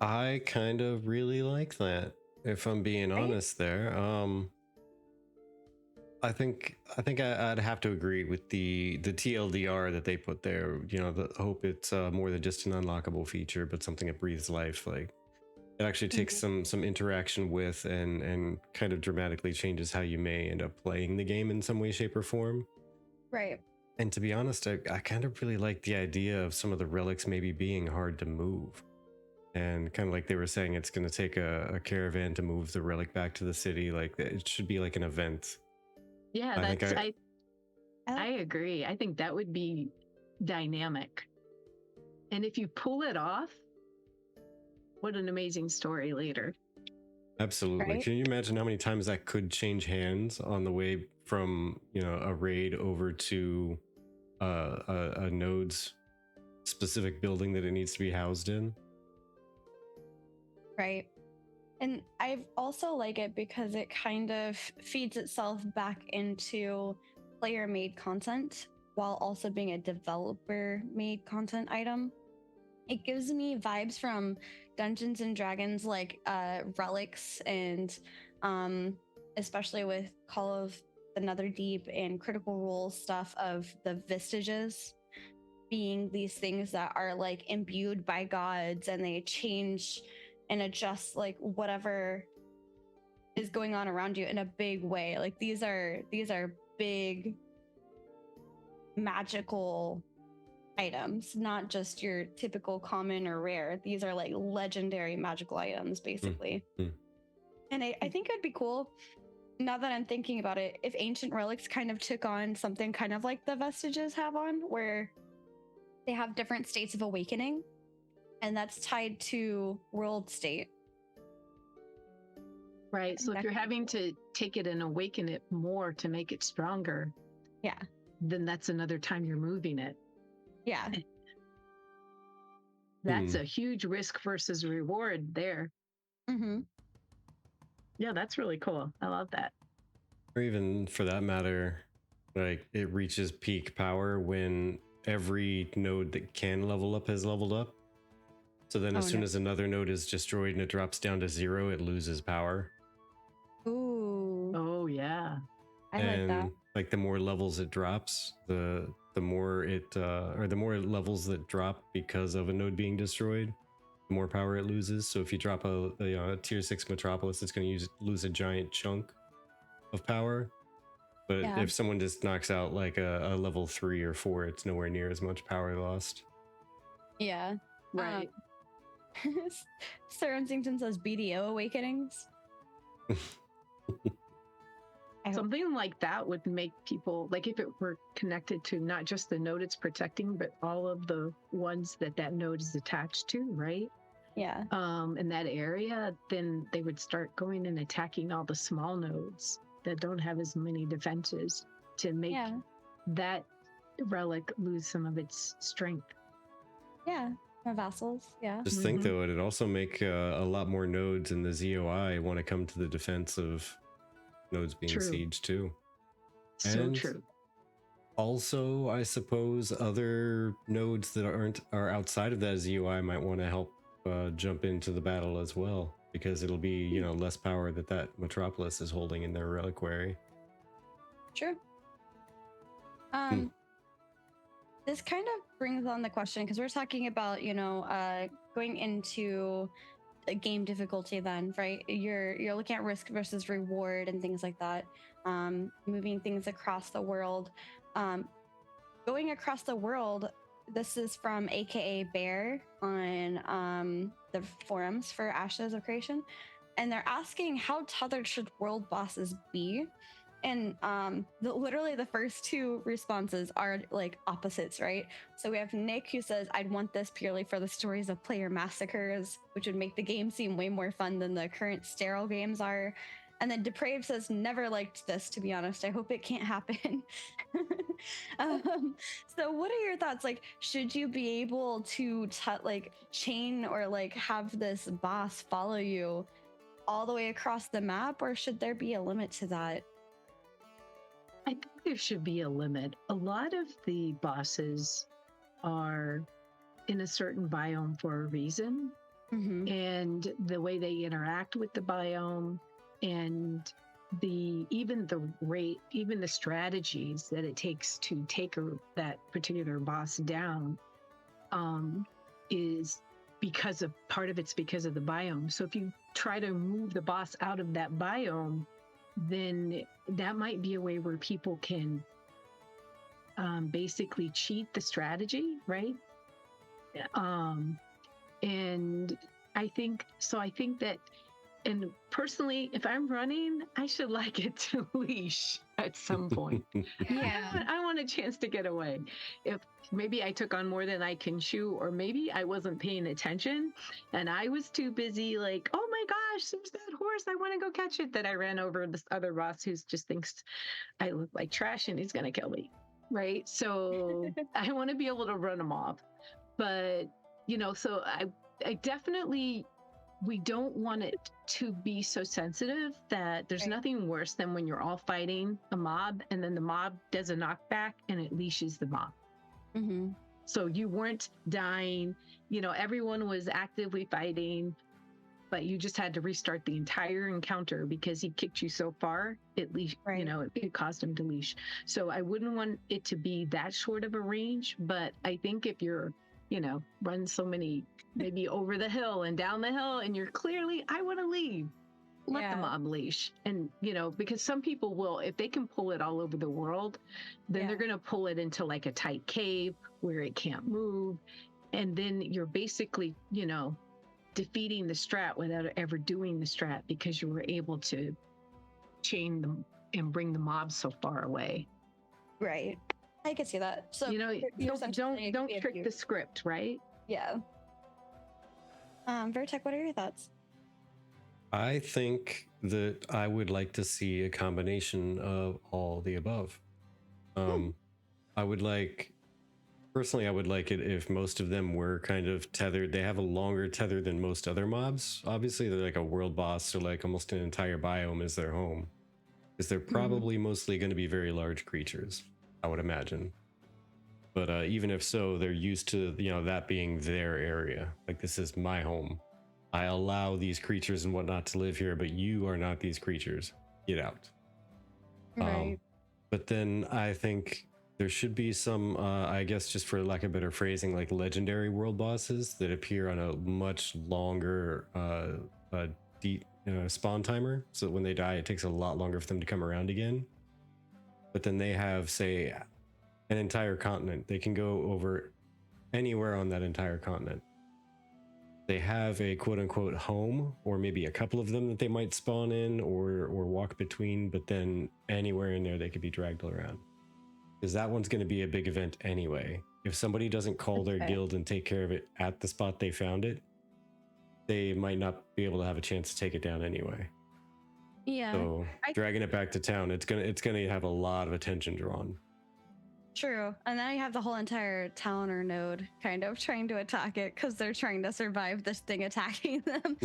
I kind of really like that, if I'm being honest there. I think I'd have to agree with the TLDR that they put there. The hope it's more than just an unlockable feature, but something that breathes life. Like it actually takes some interaction with and kind of dramatically changes how you may end up playing the game in some way, shape, or form. Right. And to be honest, I kind of really like the idea of some of the relics maybe being hard to move. And kind of like they were saying, it's going to take a caravan to move the relic back to the city. Like it should be like an event. Yeah, I agree. I think that would be dynamic. And if you pull it off, what an amazing story later. Absolutely. Right? Can you imagine how many times that could change hands on the way from, a raid over to a node's specific building that it needs to be housed in? Right. And I also like it because it kind of feeds itself back into player-made content while also being a developer-made content item. It gives me vibes from Dungeons and Dragons, like relics, and especially with Call of the Netherdeep and Critical Role stuff of the Vestiges being these things that are like imbued by gods, and they change and adjust like whatever is going on around you in a big way. Like these are big magical items, not just your typical common or rare. These are like legendary magical items, basically. And I think it'd be cool, now that I'm thinking about it, if ancient relics kind of took on something kind of like the Vestiges have on, where they have different states of awakening, and that's tied to world state. Right. So if you're having to take it and awaken it more to make it stronger, yeah, then that's another time you're moving it. Yeah. That's a huge risk versus reward there. Yeah, that's really cool. I love that. Or even for that matter, like it reaches peak power when every node that can level up has leveled up. So then Oh, as soon no. as another node is destroyed and it drops down to 0, it loses power. Ooh, Oh yeah. I like that. Like the more levels it drops, the more it or the more levels that drop because of a node being destroyed, the more power it loses. So if you drop a tier 6 Metropolis, it's going to lose a giant chunk of power. But Yeah. if someone just knocks out like a level 3 or 4, it's nowhere near as much power lost. Yeah. Right. Sir Unsington says BDO Awakenings. Something like that would make people, like if it were connected to not just the node it's protecting, but all of the ones that node is attached to, right? Yeah. In that area, then they would start going and attacking all the small nodes that don't have as many defenses to make that relic lose some of its strength. Yeah. My vassals. Yeah. Just think though, it'd also make a lot more nodes in the ZOI want to come to the defense of nodes being sieged too. So true. Also, I suppose other nodes that are outside of that ZOI might want to help jump into the battle as well, because it'll be less power that Metropolis is holding in their reliquary. True. This kind of brings on the question, because we're talking about going into a game difficulty then, right? You're looking at risk versus reward and things like that, moving things across the world. Going across the world, this is from AKA Bear on the forums for Ashes of Creation, and they're asking how tethered should world bosses be. And literally the first two responses are like opposites, right? So we have Nick, who says, I'd want this purely for the stories of player massacres, which would make the game seem way more fun than the current sterile games are. And then Depraved says, never liked this, to be honest. I hope it can't happen. So what are your thoughts? Like, should you be able to chain or like have this boss follow you all the way across the map, or should there be a limit to that? I think there should be a limit. A lot of the bosses are in a certain biome for a reason, and the way they interact with the biome, and even the strategies that it takes to take that particular boss down, is part of it's because of the biome. So if you try to move the boss out of that biome, then that might be a way where people can basically cheat the strategy, right? And I think that, and personally, if I'm running, I should like it to leash at some point. Yeah. I want a chance to get away. If maybe I took on more than I can chew, or maybe I wasn't paying attention and I was too busy like, oh my gosh, there's that horse, I want to go catch it, that I ran over this other boss who just thinks I look like trash and he's going to kill me. Right. So I want to be able to run them off. But, so I definitely, we don't want it to be so sensitive that there's nothing worse than when you're all fighting a mob and then the mob does a knockback and it leashes the mob. So you weren't dying, everyone was actively fighting, but you just had to restart the entire encounter because he kicked you so far, it caused him to leash. So I wouldn't want it to be that short of a range, but I think if you're, run so many, maybe over the hill and down the hill, and you're clearly, I want to leave, let the mob leash. And, because some people will, if they can pull it all over the world, then they're going to pull it into like a tight cave where it can't move. And then you're basically, defeating the strat without ever doing the strat because you were able to chain them and bring the mobs so far away. Right. I can see that. So don't trick the script, right? Yeah. Vertec, what are your thoughts? I think that I would like to see a combination of all the above. Personally, I would like it if most of them were kind of tethered. They have a longer tether than most other mobs. Obviously, they're like a world boss, so like almost an entire biome is their home. Because they're probably mostly going to be very large creatures, I would imagine. But even if so, they're used to, you know, that being their area. Like, this is my home. I allow these creatures and whatnot to live here, but you are not these creatures. Get out. Right. But then I think there should be some, I guess, just for lack of better phrasing, like legendary world bosses that appear on a much longer deep spawn timer. So that when they die, it takes a lot longer for them to come around again. But then they have, say, an entire continent. They can go over anywhere on that entire continent. They have a quote-unquote home, or maybe a couple of them that they might spawn in or walk between, but then anywhere in there they could be dragged around. Because that one's going to be a big event anyway. If somebody doesn't call their guild and take care of it at the spot they found it, they might not be able to have a chance to take it down anyway. Yeah. So dragging it back to town, it's gonna have a lot of attention drawn. True. And then you have the whole entire town or node kind of trying to attack it because they're trying to survive this thing attacking them.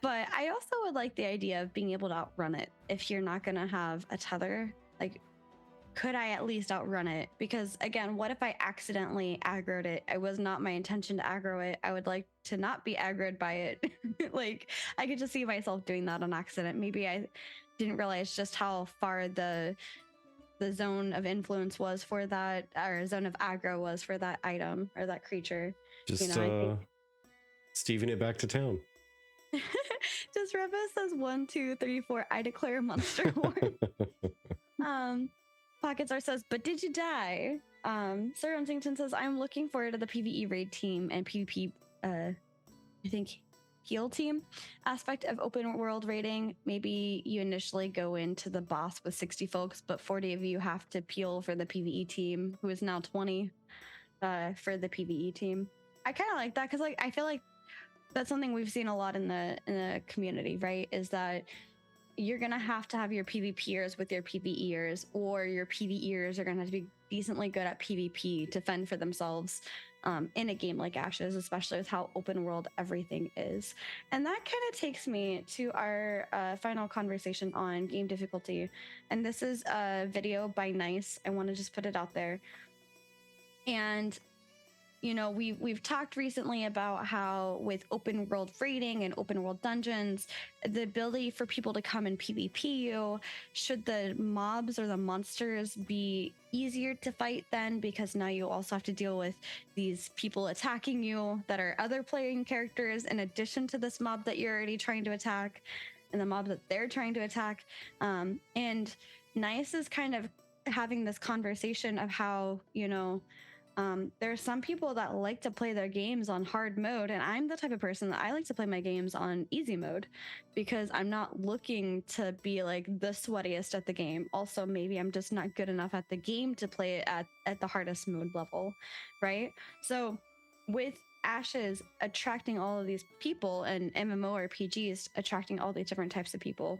But I also would like the idea of being able to outrun it if you're not going to have a tether. Like, could I at least outrun it? Because again, what if I accidentally aggroed it? It was not my intention to aggro it. I would like to not be aggroed by it. Like, I could just see myself doing that on accident. Maybe I didn't realize just how far the zone of influence was for that, or zone of aggro was for that item or that creature. Just Steven it back to town. Just Reva says 1, 2, 3, 4. I declare monster war. Pockets R says, but did you die? Sir Huntington says, I'm looking forward to the PvE raid team and PvP. I think heal team aspect of open world raiding. Maybe you initially go into the boss with 60 folks, but 40 of you have to peel for the PvE team, who is now 20 for the PvE team. I kind of like that because, like, I feel like that's something we've seen a lot in the community, right? Is that you're gonna have to have your PvPers with your PvEers, or your PvEers are gonna have to be decently good at PvP to fend for themselves in a game like Ashes, especially with how open world everything is. And that kind of takes me to our final conversation on game difficulty. And this is a video by Nice. I want to just put it out there. And you know, we've talked recently about how with open world raiding and open world dungeons, the ability for people to come and PvP you, should the mobs or the monsters be easier to fight then, because now you also have to deal with these people attacking you that are other playing characters in addition to this mob that you're already trying to attack and the mob that they're trying to attack. And Nice is kind of having this conversation of how, you know, there are some people that like to play their games on hard mode, and I'm the type of person that I like to play my games on easy mode because I'm not looking to be like the sweatiest at the game. Also, maybe I'm just not good enough at the game to play it at the hardest mode level, right? So with Ashes attracting all of these people and MMORPGs attracting all these different types of people,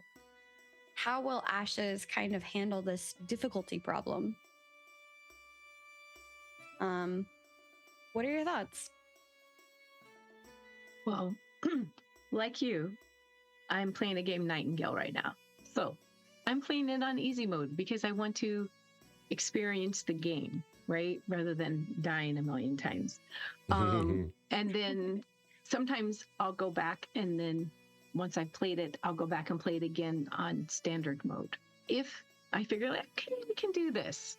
how will Ashes kind of handle this difficulty problem? What are your thoughts? Well, like you, I'm playing a game Nightingale right now. So I'm playing it on easy mode because I want to experience the game, right? Rather than dying a million times. And then sometimes I'll go back, and then once I've played it, I'll go back and play it again on standard mode. If I figure like, okay, we can do this.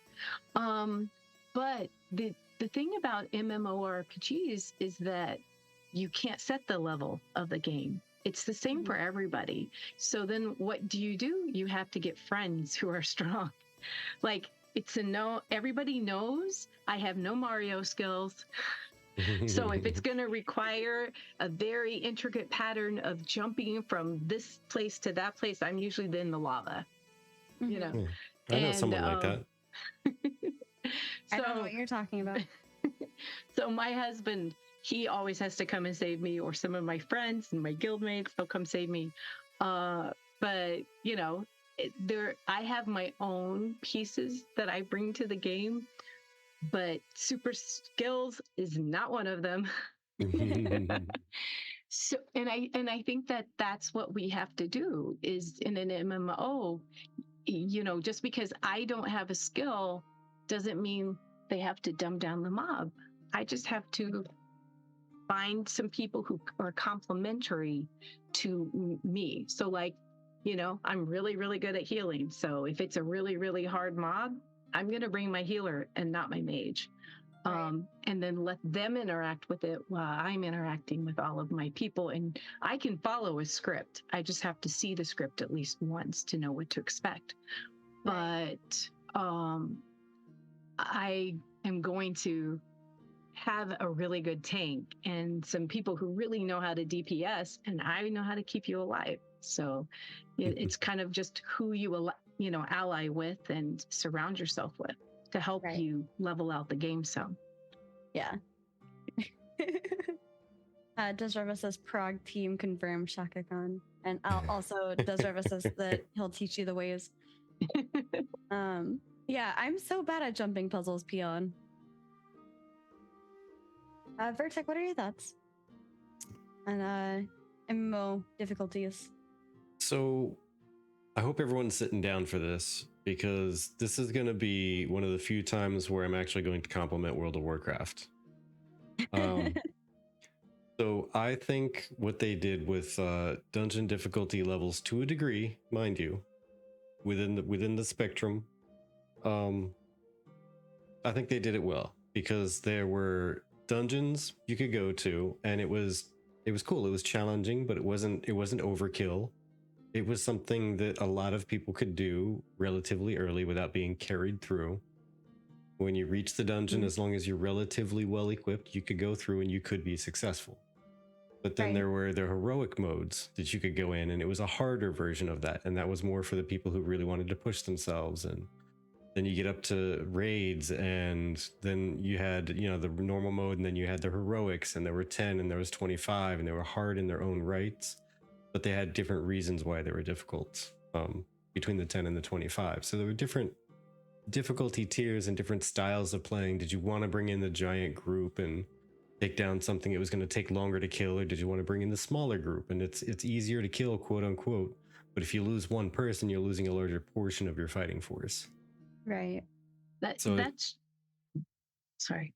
But the thing about MMORPGs is that you can't set the level of the game. It's the same for everybody. So then what do? You have to get friends who are strong. Like, it's a no, everybody knows I have no Mario skills. So if it's going to require a very intricate pattern of jumping from this place to that place, I'm usually in the lava, you know. I know someone like that. I don't know what you're talking about. So my husband, he always has to come and save me, or some of my friends and my guildmates, they'll come save me. But you know, I have my own pieces that I bring to the game, but super skills is not one of them. So, and I think that that's what we have to do is in an MMO, you know, just because I don't have a skill doesn't mean they have to dumb down the mob. I just have to find some people who are complementary to me. So like, I'm really, really good at healing. So if it's a really, really hard mob, I'm going to bring my healer and not my mage. Right. And then let them interact with it while I'm interacting with all of my people. And I can follow a script. I just have to see the script at least once to know what to expect. Right. But I am going to have a really good tank and some people who really know how to DPS, and I know how to keep you alive. So it's kind of just who you ally with and surround yourself with to help Right. you level out the game. So Yeah. Does Reva says Prague team confirm Shakacon, and also does Reva says that he'll teach you the ways. Yeah, I'm so bad at jumping puzzles, Peon. Vertec, what are your thoughts? And MMO difficulties. So I hope everyone's sitting down for this, because this is going to be one of the few times where I'm actually going to compliment World of Warcraft. So I think what they did with dungeon difficulty levels, to a degree, mind you, within the spectrum, I think they did it well, because there were dungeons you could go to, and it was cool. It was challenging, but it wasn't overkill. It was something that a lot of people could do relatively early without being carried through. When you reach the dungeon, as long as you're relatively well equipped, you could go through and you could be successful. But then there were the heroic modes that you could go in, and it was a harder version of that, and that was more for the people who really wanted to push themselves. And then you get up to raids, and then you had the normal mode, and then you had the heroics, and there were 10 and there was 25, and they were hard in their own rights, but they had different reasons why they were difficult between the 10 and the 25. So there were different difficulty tiers and different styles of playing. Did you want to bring in the giant group and take down something it was going to take longer to kill, or did you want to bring in the smaller group and it's easier to kill, quote unquote, but if you lose one person, you're losing a larger portion of your fighting force. Right. That's sorry.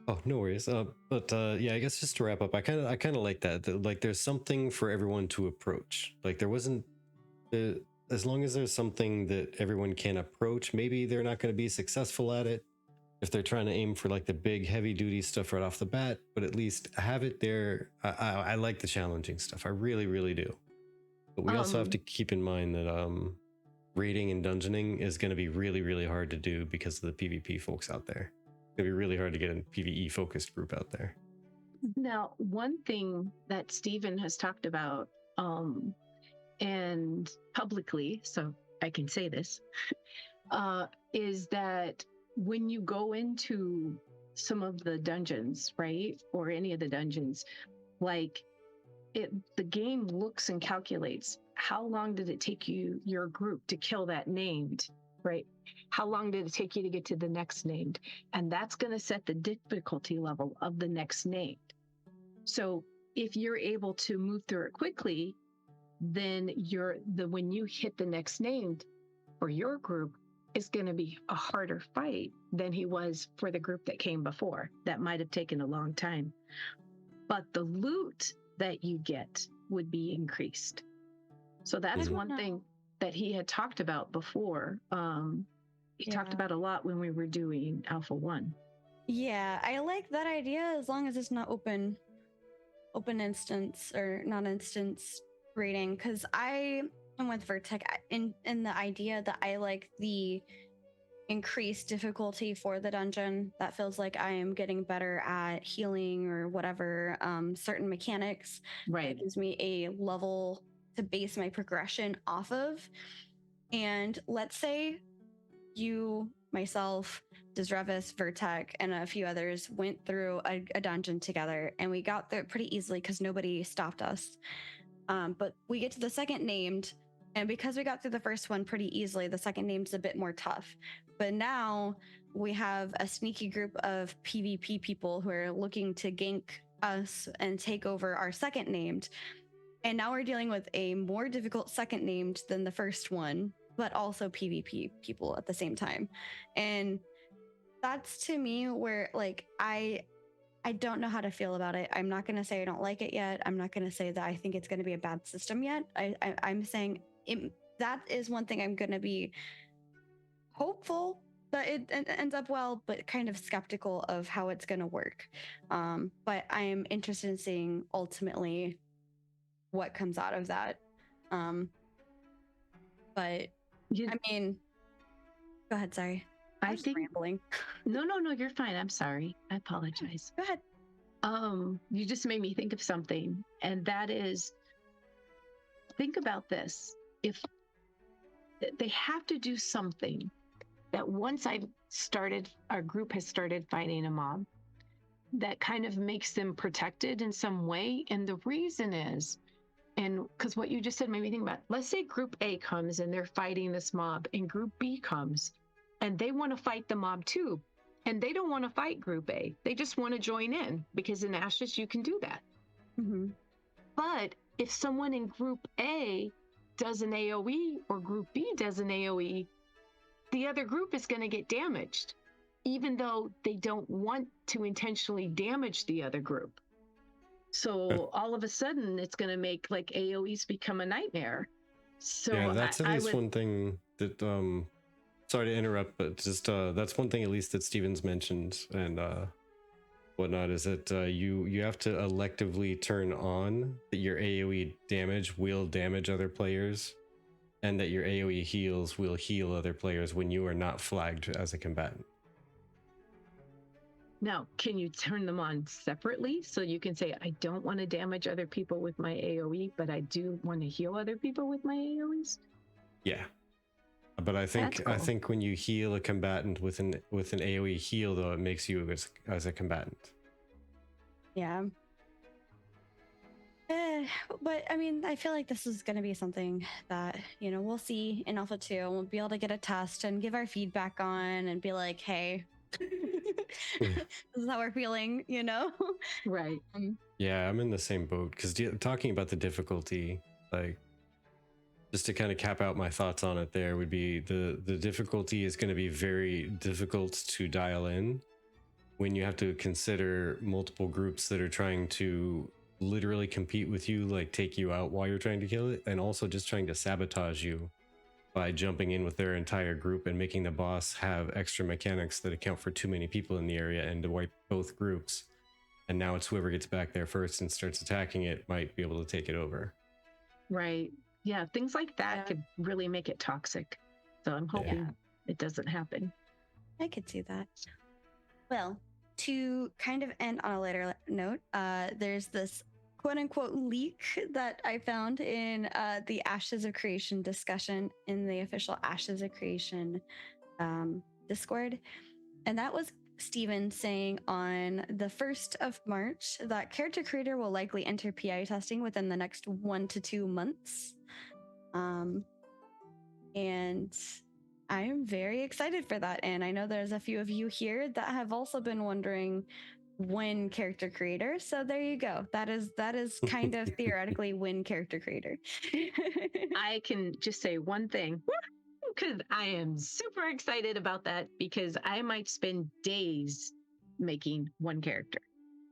Oh, no worries. But yeah, I guess just to wrap up, I kind of like that. Like, there's something for everyone to approach. Like, there wasn't as long as there's something that everyone can approach. Maybe they're not going to be successful at it if they're trying to aim for like the big heavy duty stuff right off the bat, but at least have it there. I like the challenging stuff. I really, really do. But we also have to keep in mind that raiding and dungeoning is going to be really, really hard to do because of the PvP folks out there. It's going to be really hard to get a PvE focused group out there. Now, one thing that Stephen has talked about, and publicly, so I can say this, is that when you go into some of the dungeons, right, or any of the dungeons, like the game looks and calculates how long did it take your group to kill that named, right? How long did it take you to get to the next named? And that's going to set the difficulty level of the next named. So if you're able to move through it quickly, then when you hit the next named for your group, is going to be a harder fight than he was for the group that came before. That might have taken a long time. But the loot that you get would be increased. So that's one thing that he had talked about before. He talked about a lot when we were doing Alpha 1. Yeah, I like that idea as long as it's not open instance or non-instance rating, because I am with Vertec in the idea that I like the increased difficulty for the dungeon. That feels like I am getting better at healing or whatever, certain mechanics. Right. It gives me a level to base my progression off of. And let's say you, myself, Desrevis, Vertec, and a few others went through a dungeon together, and we got there pretty easily because nobody stopped us. But we get to the second named, and because we got through the first one pretty easily, the second named is a bit more tough. But now we have a sneaky group of PvP people who are looking to gank us and take over our second named. And now we're dealing with a more difficult second named than the first one, but also PvP people at the same time. And that's to me where like I don't know how to feel about it. I'm not going to say I don't like it yet. I'm not going to say that I think it's going to be a bad system yet. I'm saying that is one thing I'm going to be hopeful that it ends up well, but kind of skeptical of how it's going to work. But I am interested in seeing ultimately what comes out of that. But I mean, go ahead. Sorry. I think rambling. No, you're fine. I'm sorry. I apologize. Go ahead. You just made me think of something, and that is, think about this. If they have to do something that once our group has started fighting a mob, that kind of makes them protected in some way. And the reason is, and because what you just said made me think about, let's say group A comes and they're fighting this mob, and group B comes and they want to fight the mob too. And they don't want to fight group A. They just want to join in, because in Ashes, you can do that. Mm-hmm. But if someone in group A does an AoE or group B does an AoE, the other group is going to get damaged, even though they don't want to intentionally damage the other group. So all of a sudden, it's going to make like AoEs become a nightmare. So yeah, that's at least one thing that sorry to interrupt, but just that's one thing at least that Stevens mentioned and whatnot, is that you have to electively turn on that your AoE damage will damage other players, and that your AoE heals will heal other players when you are not flagged as a combatant. Now, can you turn them on separately so you can say, I don't want to damage other people with my AoE, but I do want to heal other people with my AoEs? Yeah. But I think That's cool. I think when you heal a combatant with an AoE heal, though, it makes you as a combatant. Yeah. But I mean, I feel like this is going to be something that, we'll see in Alpha 2. We'll be able to get a test and give our feedback on and be like, hey, this is how we're feeling, Right. Yeah, I'm in the same boat, because talking about the difficulty, like, just to kind of cap out my thoughts on it, there would be the difficulty is going to be very difficult to dial in when you have to consider multiple groups that are trying to literally compete with you, like take you out while you're trying to kill it, and also just trying to sabotage you by jumping in with their entire group and making the boss have extra mechanics that account for too many people in the area and to wipe both groups. And now it's whoever gets back there first and starts attacking it might be able to take it over. Right. Yeah, things like that could really make it toxic. So I'm hoping it doesn't happen. I could see that. Well, to kind of end on a lighter note, there's this quote unquote leak that I found in the Ashes of Creation discussion in the official Ashes of Creation Discord. And that was Steven saying on the 1st of March that character creator will likely enter PI testing within the next 1 to 2 months. And I'm very excited for that. And I know there's a few of you here that have also been wondering when character creator. So there you go. That is kind of theoretically when character creator. I can just say one thing, because I am super excited about that, because I might spend days making one character.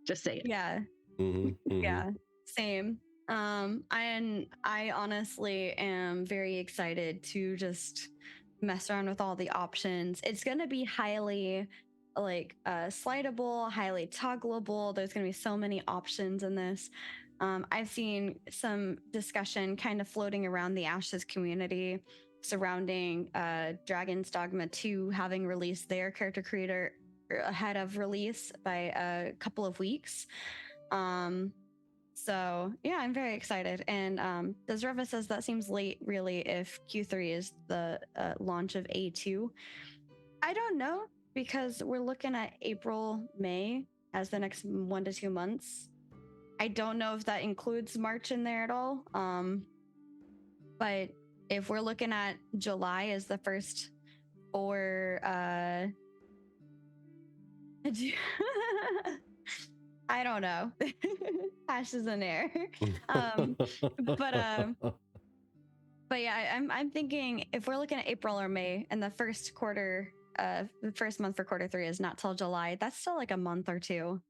Just say it. Yeah. Yeah, same. And I honestly am very excited to just mess around with all the options. It's going to be highly slidable, highly toggleable. There's going to be so many options in this. I've seen some discussion kind of floating around the Ashes community surrounding Dragon's Dogma 2 having released their character creator ahead of release by a couple of weeks. So yeah, I'm very excited. And Desreva says that seems late, really, if Q3 is the launch of A2. I don't know, because we're looking at April, May as the next 1 to 2 months. I don't know if that includes March in there at all. But if we're looking at July as the first, or I don't know. Ashes in air. But yeah, I'm thinking if we're looking at April or May and the first quarter the first month for quarter 3 is not till July. That's still like a month or two.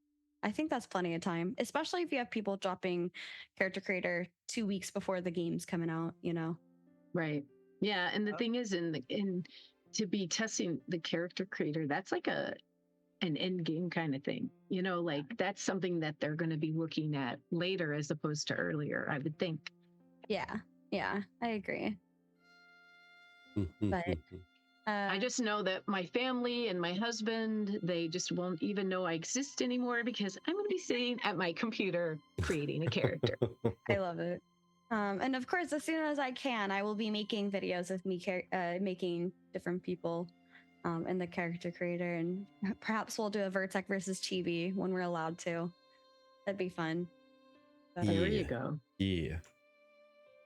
I think that's plenty of time, especially if you have people dropping character creator 2 weeks before the game's coming out, you know. Right. Yeah, and the thing is, in to be testing the character creator, that's like an end game kind of thing. You know, like that's something that they're going to be looking at later as opposed to earlier, I would think. Yeah, I agree. But I just know that my family and my husband, they just won't even know I exist anymore because I'm going to be sitting at my computer creating a character. I love it. And of course, as soon as I can, I will be making videos of me making different people in the character creator, and perhaps we'll do a Vertec versus Chibi when we're allowed to. That'd be fun. But, There you go. Yeah.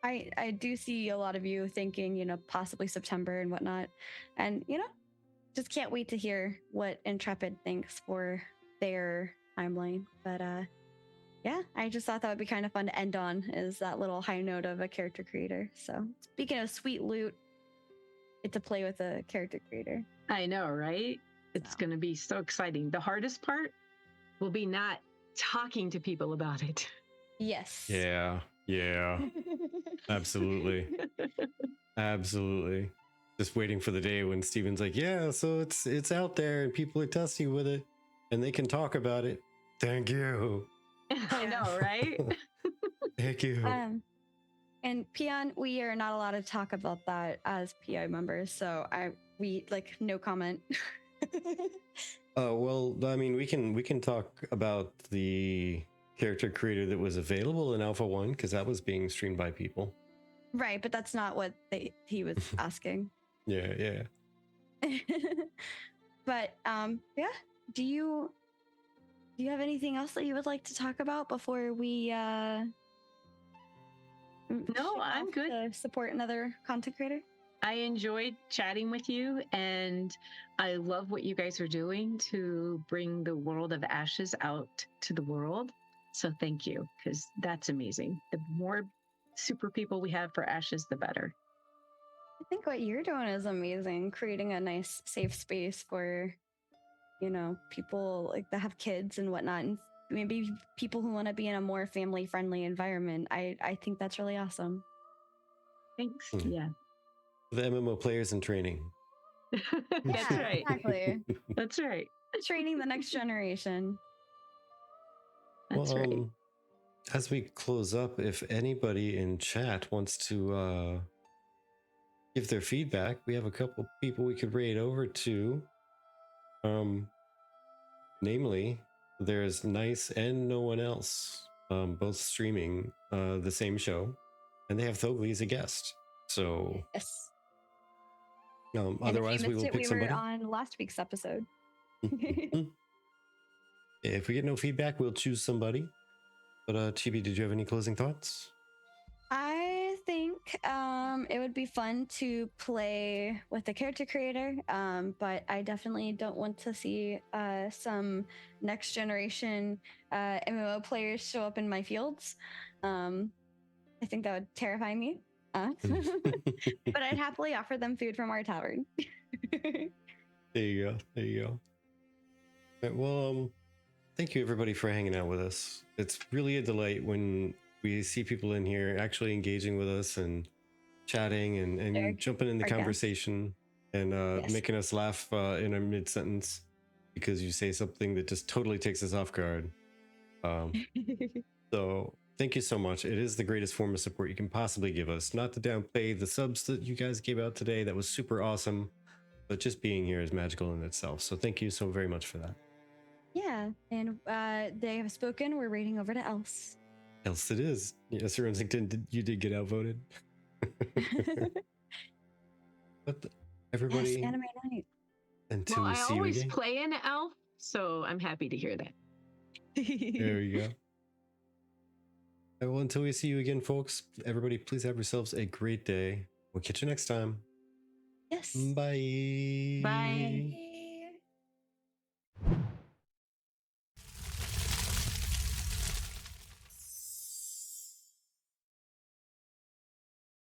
I do see a lot of you thinking, you know, possibly September and whatnot, and you know, just can't wait to hear what Intrepid thinks for their timeline. But yeah, I just thought that would be kind of fun to end on, is that little high note of a character creator. So speaking of sweet loot, get to play with a character creator. I know, right? It's going to be so exciting. The hardest part will be not talking to people about it. Yes. Yeah. Absolutely. Absolutely. Just waiting for the day when Steven's like, yeah, so it's out there and people are testing with it and they can talk about it. Thank you. I know, right? Thank you. And Peon, we are not allowed to talk about that as PI members, so we like no comment. Well, I mean, we can talk about the character creator that was available in Alpha 1 because that was being streamed by people. Right, but that's not what he was asking. Yeah. But yeah, do you have anything else that you would like to talk about before we No, I'm good. to support another content creator? I enjoyed chatting with you, and I love what you guys are doing to bring the world of Ashes out to the world. So thank you, because that's amazing. The more super people we have for Ashes, the better. I think what you're doing is amazing, creating a nice safe space for, you know, people like that have kids and whatnot, and maybe people who want to be in a more family friendly environment. I think that's really awesome. Thanks. Hmm. Yeah. The MMO players in training. That's Yeah, right. Exactly. That's right. Training the next generation. That's right. As we close up, if anybody in chat wants to give their feedback, we have a couple people we could raid over to. Namely, there's Nice and No One Else, both streaming the same show, and they have Thogli as a guest. So Yes. Otherwise, we will pick somebody. We were on last week's episode. If we get no feedback, we'll choose somebody. But Chibi, did you have any closing thoughts? I think it would be fun to play with the character creator, but I definitely don't want to see some next generation MMO players show up in my fields. I think that would terrify me. But I'd happily offer them food from our tavern. There you go. All right, well, thank you everybody for hanging out with us. It's really a delight when we see people in here actually engaging with us and chatting and jumping in the conversation and making us laugh in our mid-sentence because you say something that just totally takes us off guard. So thank you so much. It is the greatest form of support you can possibly give us. Not to downplay the subs that you guys gave out today. That was super awesome. But just being here is magical in itself. So thank you so very much for that. Yeah, and they have spoken. We're raiding over to Else. Else it is. Yes, Rensington, you did get outvoted. But everybody, Yes, anime night. until Well, we I see you always again. play an elf, so I'm happy to hear that. There you go. All right, well, until we see you again, folks, everybody, please have yourselves a great day. We'll catch you next time. Yes. Bye. Bye.